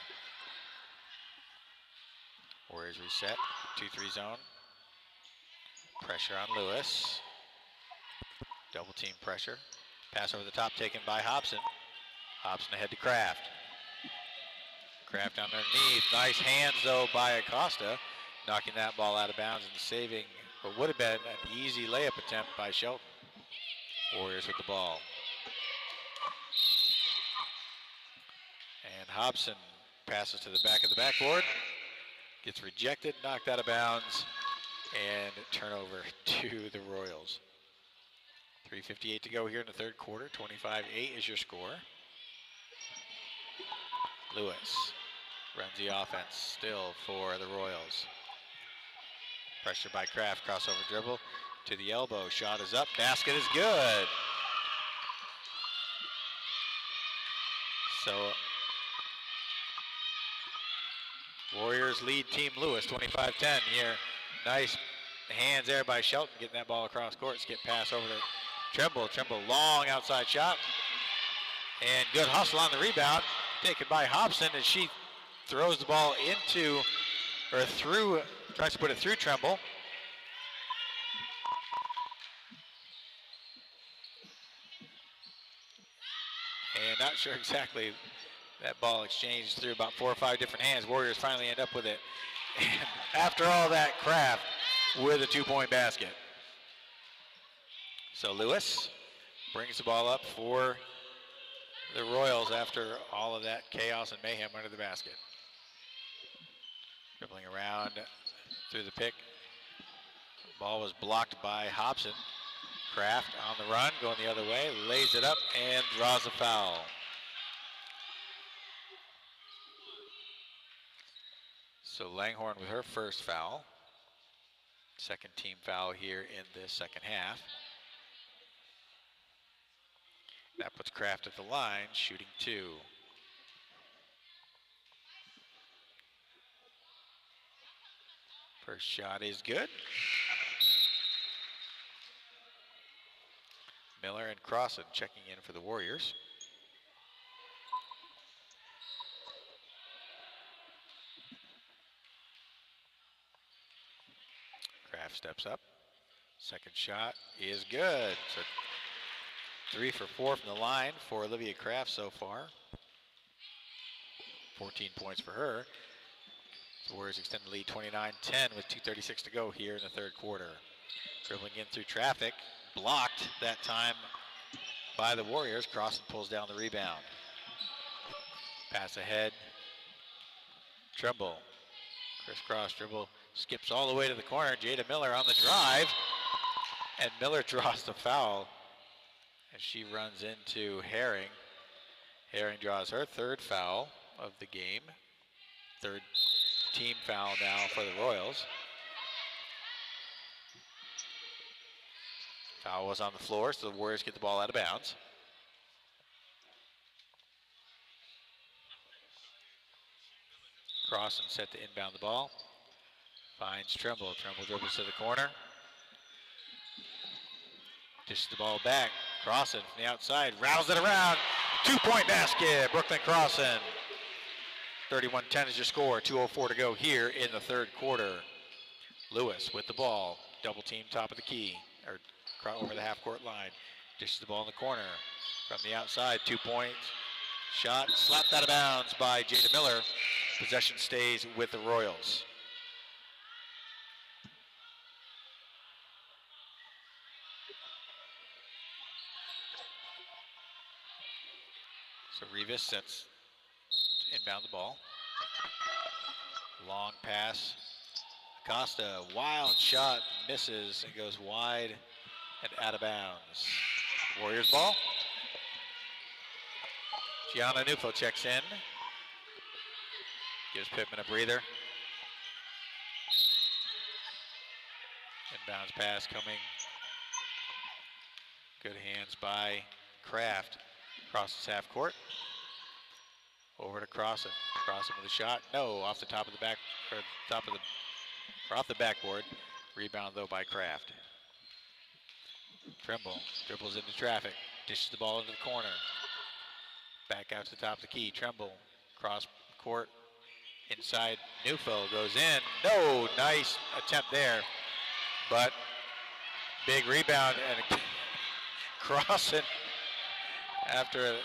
Warriors reset, 2-3 zone. Pressure on Lewis. Double team pressure. Pass over the top taken by Hobson. Hobson ahead to Kraft. Kraft underneath. Nice hands though by Acosta, knocking that ball out of bounds and saving what would have been an easy layup attempt by Shelton. Warriors with the ball. And Hobson passes to the back of the backboard. Gets rejected, knocked out of bounds, and turnover to the Royals. 3:58 to go here in the third quarter. 25-8 is your score. Lewis runs the offense still for the Royals. Pressure by Kraft, crossover dribble to the elbow. Shot is up, basket is good. So Warriors lead Team Lewis 25-10 here. Nice hands there by Shelton getting that ball across court. Skip pass over to Tremble. Tremble long outside shot. And good hustle on the rebound. Taken by Hobson as she throws the ball into, or through, tries to put it through Tremble. And not sure exactly, that ball exchanged through about 4 or 5 different hands. Warriors finally end up with it. And after all that, Kraft with a 2-point basket. So Lewis brings the ball up for the Royals after all of that chaos and mayhem under the basket. Dribbling around through the pick. Ball was blocked by Hobson. Kraft on the run, going the other way, lays it up and draws a foul. So Langhorne with her first foul. Second team foul here in the second half. That puts Kraft at the line, shooting 2. First shot is good. Miller and Crossan checking in for the Warriors. Kraft steps up. Second shot is good. So 3 for 4 from the line for Olivia Kraft so far. 14 points for her. The Warriors extend the lead 29-10 with 2:36 to go here in the third quarter. Dribbling in through traffic. Blocked that time by the Warriors. Crossan pulls down the rebound. Pass ahead. Tremble. Crisscross dribble. Skips all the way to the corner. Jada Miller on the drive. And Miller draws the foul. And she runs into Herring. Herring draws her third foul of the game. Third team foul now for the Royals. Foul was on the floor, so the Warriors get the ball out of bounds. Crossan set to inbound the ball. Finds Tremble. Tremble dribbles to the corner. Dishes the ball back. Crossan from the outside. Rattles it around. 2-point basket. Brooklyn Crossan. 31-10 is your score. 2:04 to go here in the third quarter. Lewis with the ball. Double team top of the key. Or over the half court line. Dishes the ball in the corner. From the outside. 2 points. Shot slapped out of bounds by Jada Miller. Possession stays with the Royals. So Rivas sets to inbound the ball. Long pass. Acosta, wild shot, misses and goes wide and out of bounds. Warriors ball. Gianna Nufo checks in. Gives Pittman a breather. Inbounds pass coming. Good hands by Kraft. Crosses half court. Over to Crossan. Crossan with a shot. No, off the top of the back, or off the backboard. Rebound though by Kraft. Trimble dribbles into traffic. Dishes the ball into the corner. Back out to the top of the key. Tremble. Cross court. Inside. Nufo goes in. No, nice attempt there. But big rebound and Crossan after a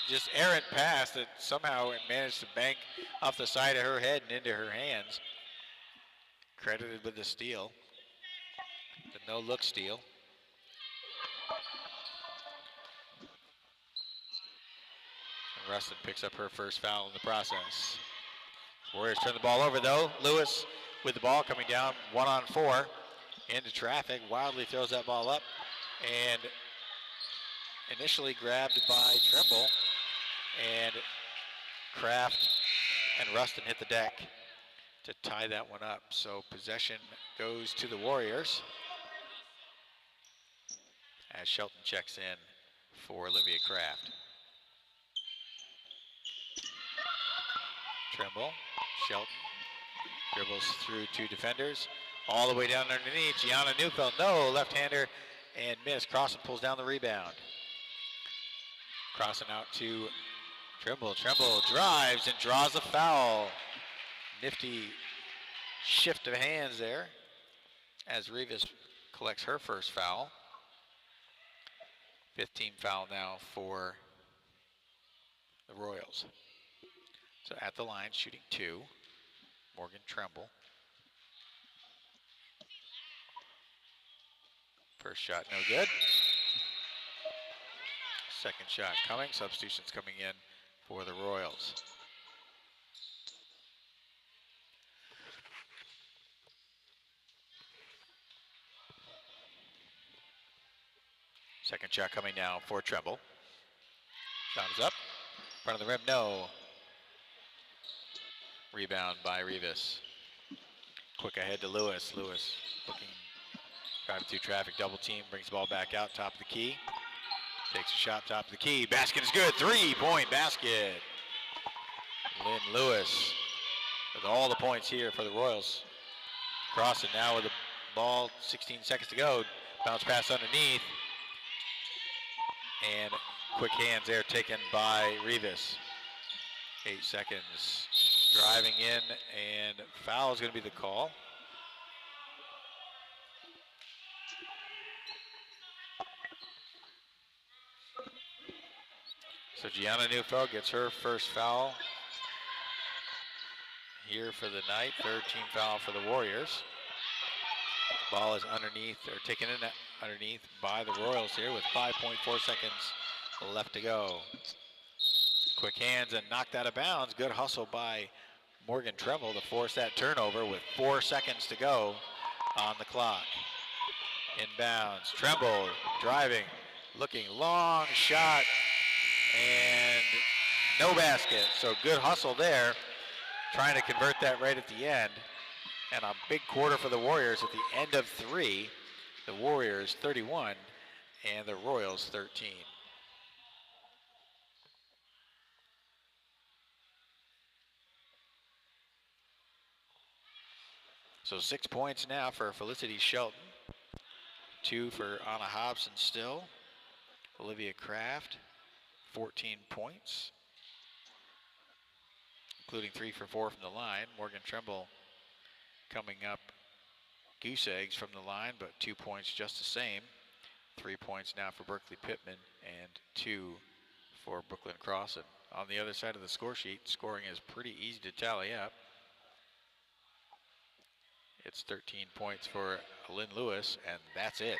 just errant pass that somehow managed to bank off the side of her head and into her hands. Credited with the steal. The no-look steal. And Rustin picks up her first foul in the process. Warriors turn the ball over though. Lewis with the ball coming down 1-on-4 into traffic. Wildly throws that ball up and initially grabbed by Trimble, and Kraft and Rustin hit the deck to tie that one up. So possession goes to the Warriors as Shelton checks in for Olivia Kraft. Trimble, Shelton dribbles through 2 defenders, all the way down underneath. Gianna Neufeld, no, left-hander and miss. Crossan pulls down the rebound. Crossing out to Trimble. Trimble drives and draws a foul. Nifty shift of hands there as Rivas collects her first foul. 15 foul now for the Royals. So at the line, shooting 2, Morgan Trimble. First shot, no good. Second shot coming. Substitutions coming in for the Royals. Second shot coming now for Trimble. Shot is up. Front of the rim, no. Rebound by Rivas. Quick ahead to Lewis. Lewis looking, driving through traffic, double team, brings the ball back out, top of the key. Takes a shot, top of the key. Basket is good. 3-point basket. Lynn Lewis with all the points here for the Royals. Crossing now with the ball, 16 seconds to go. Bounce pass underneath. And quick hands there taken by Rivas. 8 seconds. Driving in, and foul is going to be the call. So Gianna Neufeld gets her first foul here for the night. Third team foul for the Warriors. Ball is underneath, or taken in underneath by the Royals here with 5.4 seconds left to go. Quick hands and knocked out of bounds. Good hustle by Morgan Tremble to force that turnover with 4 seconds to go on the clock. Inbounds, Tremble driving, looking, long shot, and no basket. So good hustle there, trying to convert that right at the end. And a big quarter for the Warriors at the end of 3. The Warriors 31 and the Royals 13. So 6 points now for Felicity Shelton. 2 for Anna Hobson still. Olivia Kraft, 14 points, including 3 for 4 from the line. Morgan Tremble coming up goose eggs from the line, but 2 points just the same. 3 points now for Berkeley Pittman and 2 for Brooklyn Crossan. On the other side of the score sheet, scoring is pretty easy to tally up. It's 13 points for Lynn Lewis, and that's it.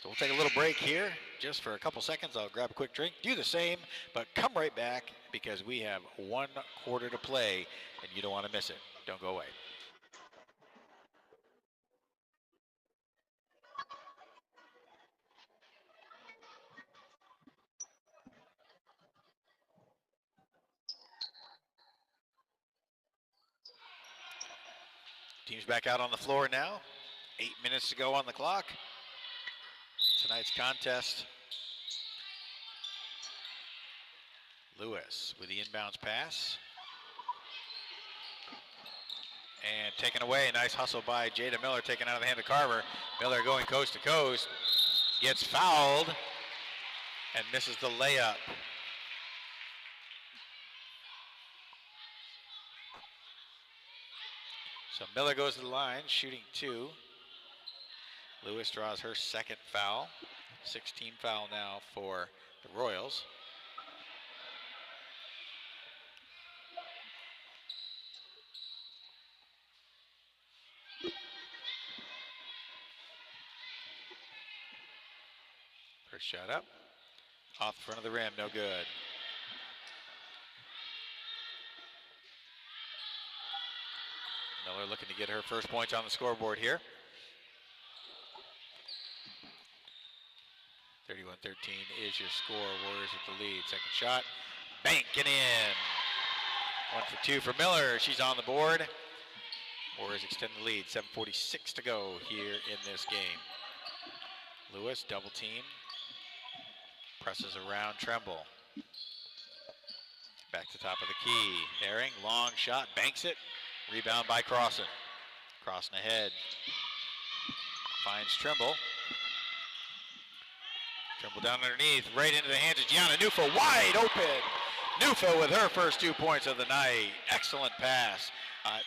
So we'll take a little break here just for a couple seconds. I'll grab a quick drink, do the same, but come right back because we have 1 quarter to play, and you don't want to miss it. Don't go away. Team's back out on the floor now. 8 minutes to go on the clock. Tonight's contest. Lewis with the inbounds pass. And taken away. Nice hustle by Jada Miller, taken out of the hand of Carver. Miller going coast to coast. Gets fouled and misses the layup. So Miller goes to the line, shooting 2. Lewis draws her second foul. 16 foul now for the Royals. First shot up, off the front of the rim, no good. Miller looking to get her first points on the scoreboard here. 31-13 is your score. Warriors with the lead. Second shot, banking in. 1 for 2 for Miller. She's on the board. Warriors extend the lead. 7:46 to go here in this game. Lewis double team. Presses around Tremble. Back to top of the key. Herring, long shot, banks it. Rebound by Crossan. Crossan ahead. Finds Tremble. Tremble down underneath, right into the hands of Gianna Neufeld, wide open. Neufeld with her first 2 points of the night. Excellent pass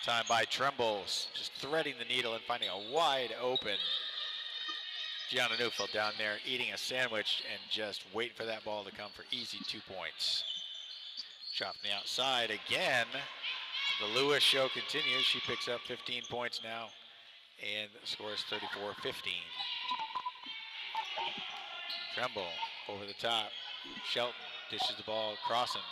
time by Tremble, just threading the needle and finding a wide open Gianna Neufeld down there eating a sandwich and just waiting for that ball to come for easy 2 points. Shot from the outside again. The Lewis show continues. She picks up 15 points now and scores 34-15. Tremble over the top. Shelton dishes the ball. Crossan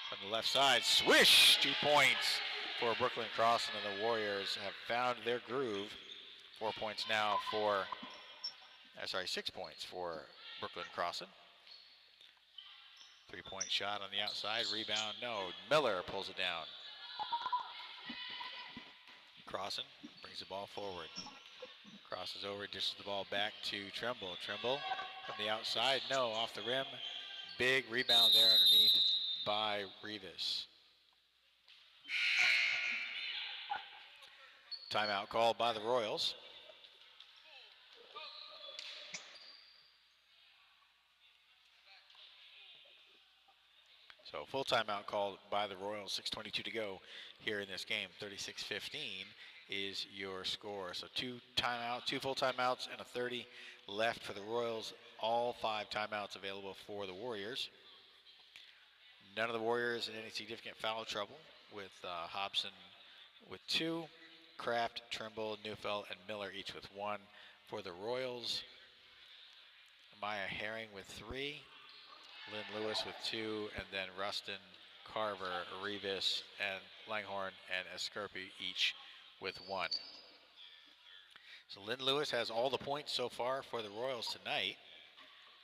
from the left side. Swish! 2 points for Brooklyn Crossan, and the Warriors have found their groove. 4 points now for, 6 points for Brooklyn Crossan. 3-point shot on the outside. Rebound, no. Miller pulls it down. Crossan brings the ball forward. Crosses over, dishes the ball back to Trimble. Trimble from the outside, no, off the rim. Big rebound there underneath by Rivas. Timeout called by the Royals. So full timeout called by the Royals, 6:22 to go here in this game. 36-15 is your score. So two full timeouts and a 30 left for the Royals. All 5 timeouts available for the Warriors. None of the Warriors in any significant foul trouble, with Hobson with 2, Kraft, Trimble, Neufeld, and Miller each with 1. For the Royals, Maya Herring with 3, Lynn Lewis with 2, and then Rustin, Carver, Rivas, and Langhorne and Escarpi each with 1. So Lynn Lewis has all the points so far for the Royals tonight.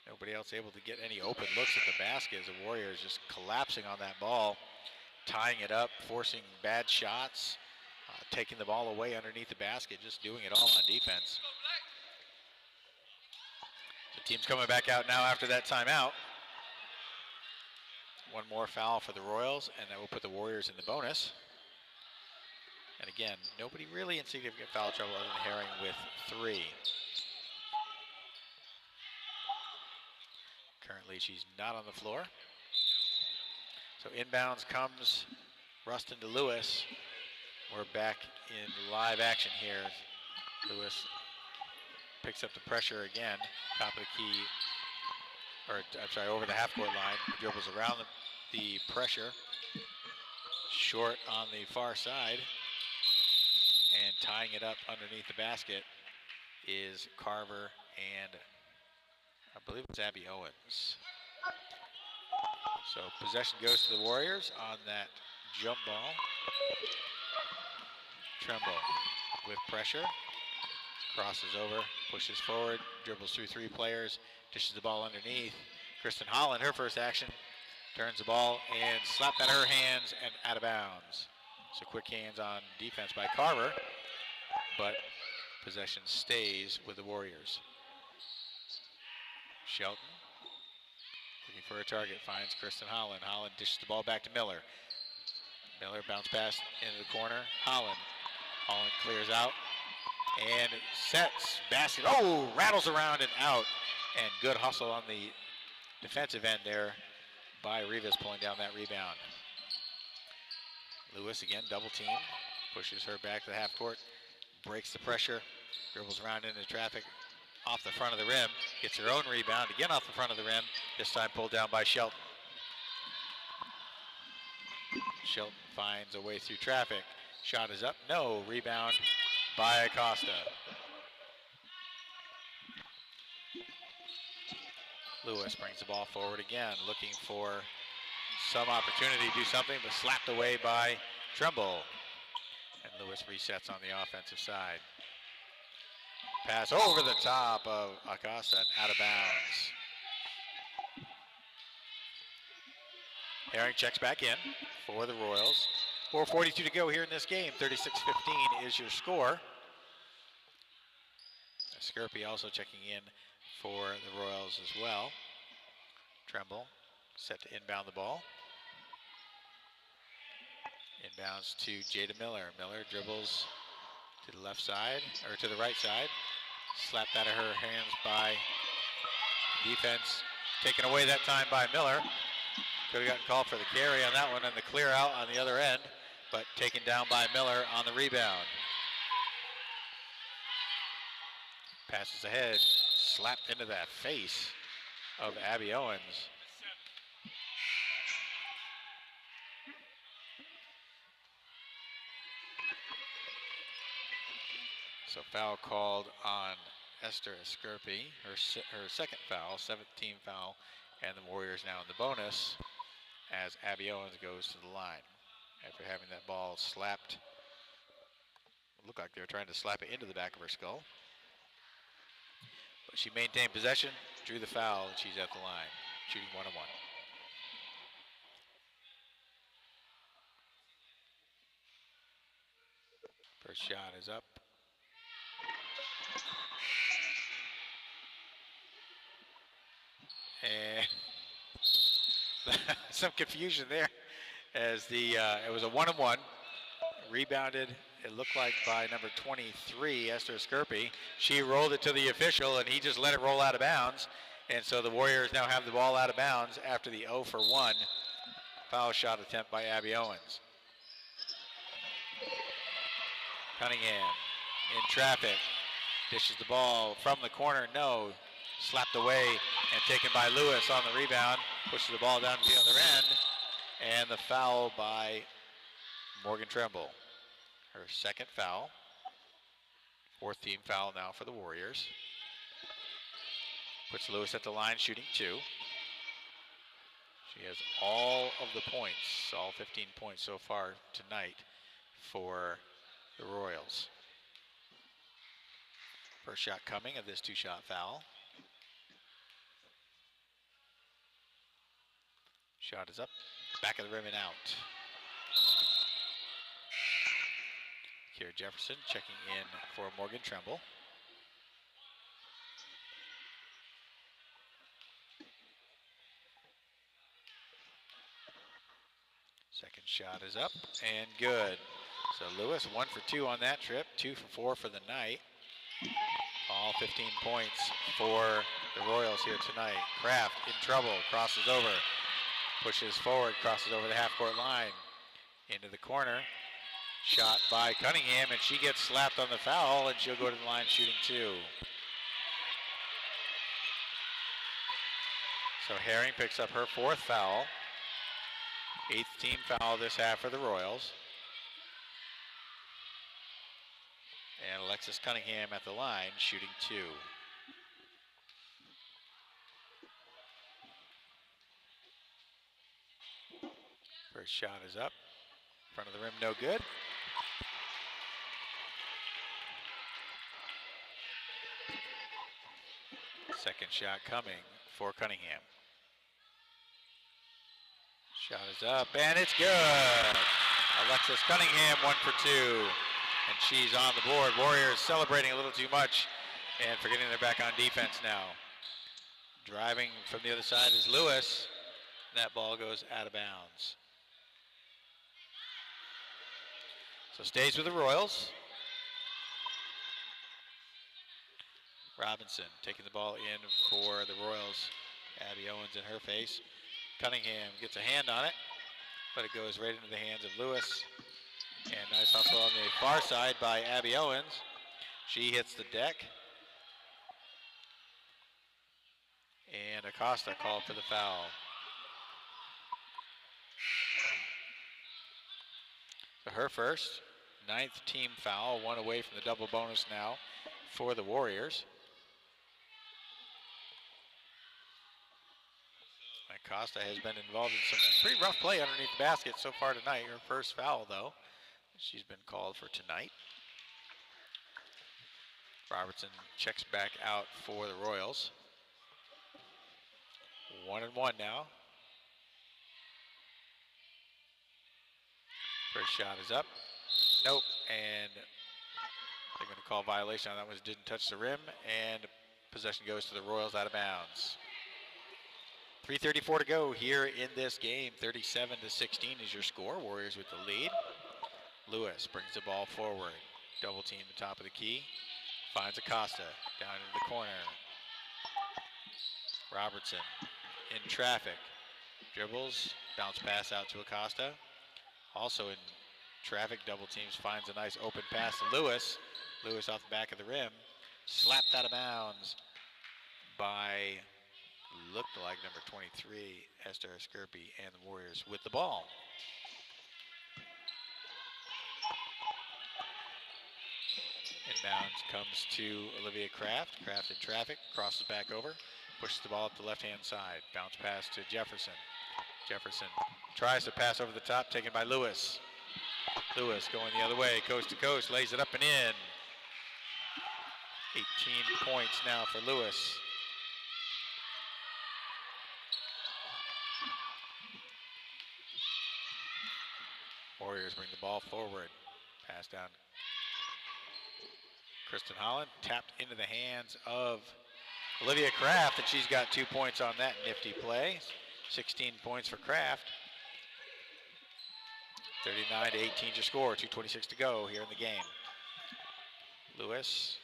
Nobody else able to get any open looks at the basket as the Warriors just collapsing on that ball, tying it up, forcing bad shots, taking the ball away underneath the basket, just doing it all on defense. The team's coming back out now after that timeout. One more foul for the Royals, and that will put the Warriors in the bonus. And again, nobody really in significant foul trouble other than Herring with 3. Currently, she's not on the floor. So inbounds comes Rustin to Lewis. We're back in live action here. Lewis picks up the pressure again, top of the key, or I'm sorry, over the half-court line. Dribbles around the pressure. Short on the far side. And tying it up underneath the basket is Carver and I believe it's Abby Owens. So possession goes to the Warriors on that jump ball. Trimble with pressure. Crosses over, pushes forward, dribbles through 3 players, dishes the ball underneath. Kristen Holland, her first action, turns the ball and slapped out of her hands and out of bounds. So quick hands on defense by Carver, but possession stays with the Warriors. Shelton, looking for a target, finds Kristen Holland. Holland dishes the ball back to Miller. Miller bounce pass into the corner. Holland clears out and sets basket. Oh, rattles around and out. And good hustle on the defensive end there by Rivas, pulling down that rebound. Lewis again, double team, pushes her back to the half court, breaks the pressure, dribbles around into traffic, off the front of the rim, gets her own rebound, again off the front of the rim, this time pulled down by Shelton. Shelton finds a way through traffic. Shot is up, no, rebound by Acosta. Lewis brings the ball forward again, looking for some opportunity to do something, but slapped away by Trimble. And Lewis resets on the offensive side. Pass over the top of Acosta and out of bounds. Herring checks back in for the Royals. 4:42 to go here in this game. 36-15 is your score. Escarpi also checking in for the Royals as well. Trimble set to inbound the ball. Inbounds to Jada Miller. Miller dribbles to the left side, or to the right side. Slapped out of her hands by defense. Taken away that time by Miller. Could have gotten called for the carry on that one and the clear out on the other end, but taken down by Miller on the rebound. Passes ahead, slapped into that face of Abby Owens. So foul called on Esther Escarpi, her second foul, 7th-team foul, and the Warriors now in the bonus as Abby Owens goes to the line after having that ball slapped. It looked like they were trying to slap it into the back of her skull. But she maintained possession, drew the foul, and she's at the line, shooting 1-1. First shot is up. And some confusion there as it was a 1-on-1. Rebounded, it looked like by number 23, Esther Skirpy. She rolled it to the official and he just let it roll out of bounds. And so the Warriors now have the ball out of bounds after the 0 for 1 foul shot attempt by Abby Owens. Cunningham in traffic, dishes the ball from the corner, no, slapped away and taken by Lewis on the rebound, pushes the ball down to the other end, and the foul by Morgan Tremble. Her second foul, fourth team foul now for the Warriors. Puts Lewis at the line, shooting 2. She has all of the points, all 15 points so far tonight for the Royals. First shot coming of this 2-shot foul. Shot is up, back of the rim and out. Kira Jefferson checking in for Morgan Tremble. Second shot is up and good. So Lewis 1 for 2 on that trip, 2 for 4 for the night. All 15 points for the Royals here tonight. Kraft in trouble, crosses over, pushes forward, crosses over the half-court line, into the corner. Shot by Cunningham, and she gets slapped on the foul, and she'll go to the line shooting 2. So Herring picks up her 4th foul. 8th team foul this half for the Royals. And Alexis Cunningham at the line, shooting 2. First shot is up. Front of the rim, no good. Second shot coming for Cunningham. Shot is up, and it's good. Alexis Cunningham, 1 for 2. And she's on the board. Warriors celebrating a little too much and forgetting they're back on defense now. Driving from the other side is Lewis. That ball goes out of bounds. So stays with the Royals. Robinson taking the ball in for the Royals. Abby Owens in her face. Cunningham gets a hand on it, but it goes right into the hands of Lewis. And nice hustle on the far side by Abby Owens. She hits the deck. And Acosta called for the foul. So her first, 9th team foul, 1 away from the double bonus now for the Warriors. Acosta has been involved in some pretty rough play underneath the basket so far tonight. Her first foul, though, she's been called for tonight. Robertson checks back out for the Royals. 1-1 now. First shot is up. Nope, and they're going to call violation on that one. Didn't touch the rim, and possession goes to the Royals out of bounds. 3:34 to go here in this game. 37-16 is your score. Warriors with the lead. Lewis brings the ball forward. Double team the top of the key. Finds Acosta down into the corner. Robertson in traffic. Dribbles, bounce pass out to Acosta. Also in traffic, double teams, finds a nice open pass to Lewis. Lewis off the back of the rim. Slapped out of bounds by, looked like number 23, Esther Skirpy, and the Warriors with the ball. Inbounds comes to Olivia Kraft. Kraft in traffic, crosses back over, pushes the ball up the left-hand side. Bounce pass to Jefferson. Jefferson tries to pass over the top, taken by Lewis. Lewis going the other way, coast to coast, lays it up and in. 18 points now for Lewis. Warriors bring the ball forward. Pass down Kristen Holland tapped into the hands of Olivia Kraft, and she's got 2 points on that nifty play. 16 points for Kraft. 39-18 your score, 2:26 to go here in the game. Lewis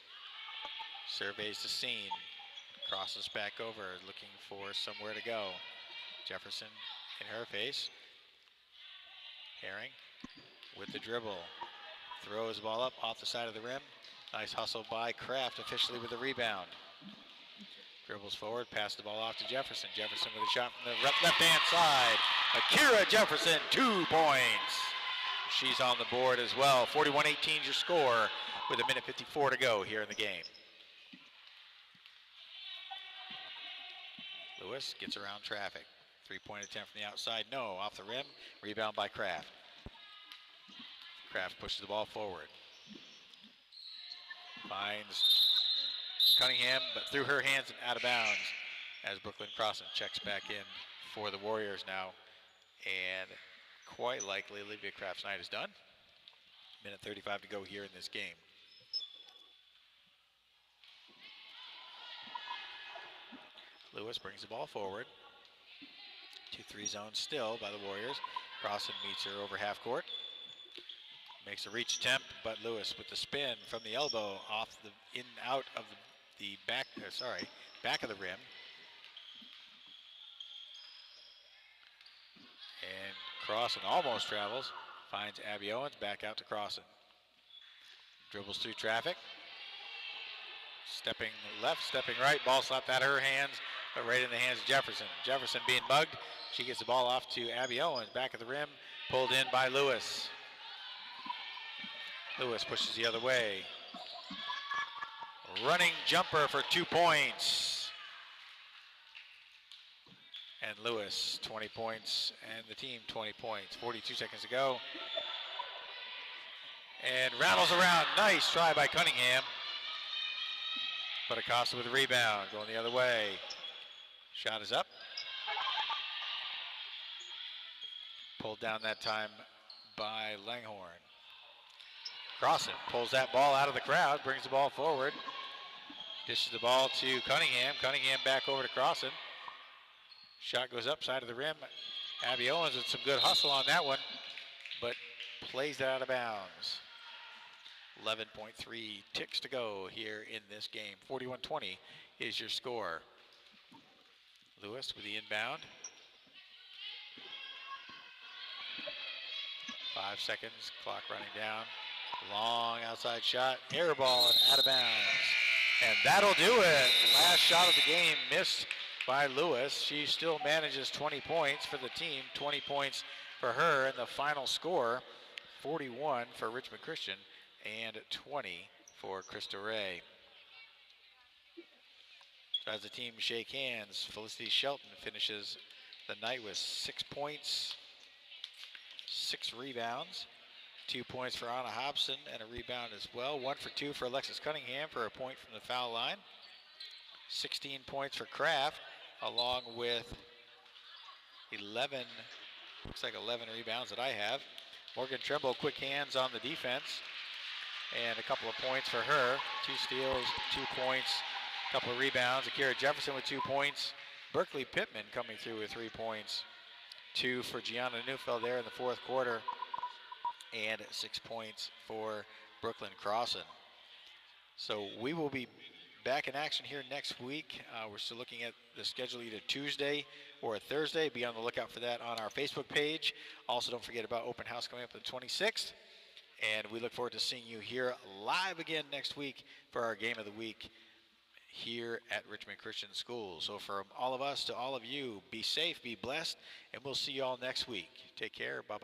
surveys the scene, crosses back over, looking for somewhere to go. Jefferson in her face. Herring with the dribble, throws the ball up off the side of the rim. Nice hustle by Kraft, officially with the rebound. Dribbles forward, passes the ball off to Jefferson. Jefferson with a shot from the left-hand side. Akira Jefferson, 2 points. She's on the board as well. 41-18 your score with 1:54 to go here in the game. Lewis gets around traffic. 3-point attempt from the outside, no, off the rim. Rebound by Kraft. Kraft pushes the ball forward. Finds Cunningham, but through her hands and out of bounds as Brooklyn Crossan checks back in for the Warriors now. And quite likely Olivia Kraft's night is done. 1:35 to go here in this game. Lewis brings the ball forward. 2-3 zone still by the Warriors. Crossan meets her over half court. Makes a reach attempt, but Lewis with the spin from the elbow off the in out of the back of the rim. And Crossan almost travels, finds Abby Owens, back out to Crossan. Dribbles through traffic. Stepping left, stepping right, ball slapped out of her hands, but right in the hands of Jefferson. Jefferson being mugged. She gets the ball off to Abby Owens, back of the rim, pulled in by Lewis. Lewis pushes the other way. Running jumper for 2 points. And Lewis, 20 points, and the team 20 points. 42 seconds to go. And rattles around, nice try by Cunningham. But Acosta with a rebound, going the other way. Shot is up. Pulled down that time by Langhorne. Crossan pulls that ball out of the crowd, brings the ball forward. Dishes the ball to Cunningham. Cunningham back over to Crossan. Shot goes up side of the rim. Abby Owens with some good hustle on that one, but plays it out of bounds. 11.3 ticks to go here in this game. 41-20 is your score. Lewis with the inbound. 5 seconds, clock running down. Long outside shot, air ball and out of bounds. And that'll do it. Last shot of the game missed by Lewis. She still manages 20 points for the team, 20 points for her, and the final score, 41 for Richmond Christian and 20 for Christo Ray. So as the team shake hands, Felicity Shelton finishes the night with 6 points, 6 rebounds, 2 points for Anna Hobson and a rebound as well. 1 for 2 for Alexis Cunningham for a point from the foul line. 16 points for Kraft, along with 11, looks like 11 rebounds that I have. Morgan Tremble, quick hands on the defense, and a couple of points for her. 2 steals, 2 points, a couple of rebounds. Akira Jefferson with 2 points. Berkeley Pittman coming through with 3 points. 2 for Gianna Neufeld there in the fourth quarter, and 6 points for Brooklyn Crossan. So we will be back in action here next week. We're still looking at the schedule either Tuesday or a Thursday. Be on the lookout for that on our Facebook page. Also, don't forget about open house coming up the 26th. And we look forward to seeing you here live again next week for our game of the week here at Richmond Christian School. So from all of us to all of you, be safe, be blessed, and we'll see you all next week. Take care. Bye-bye.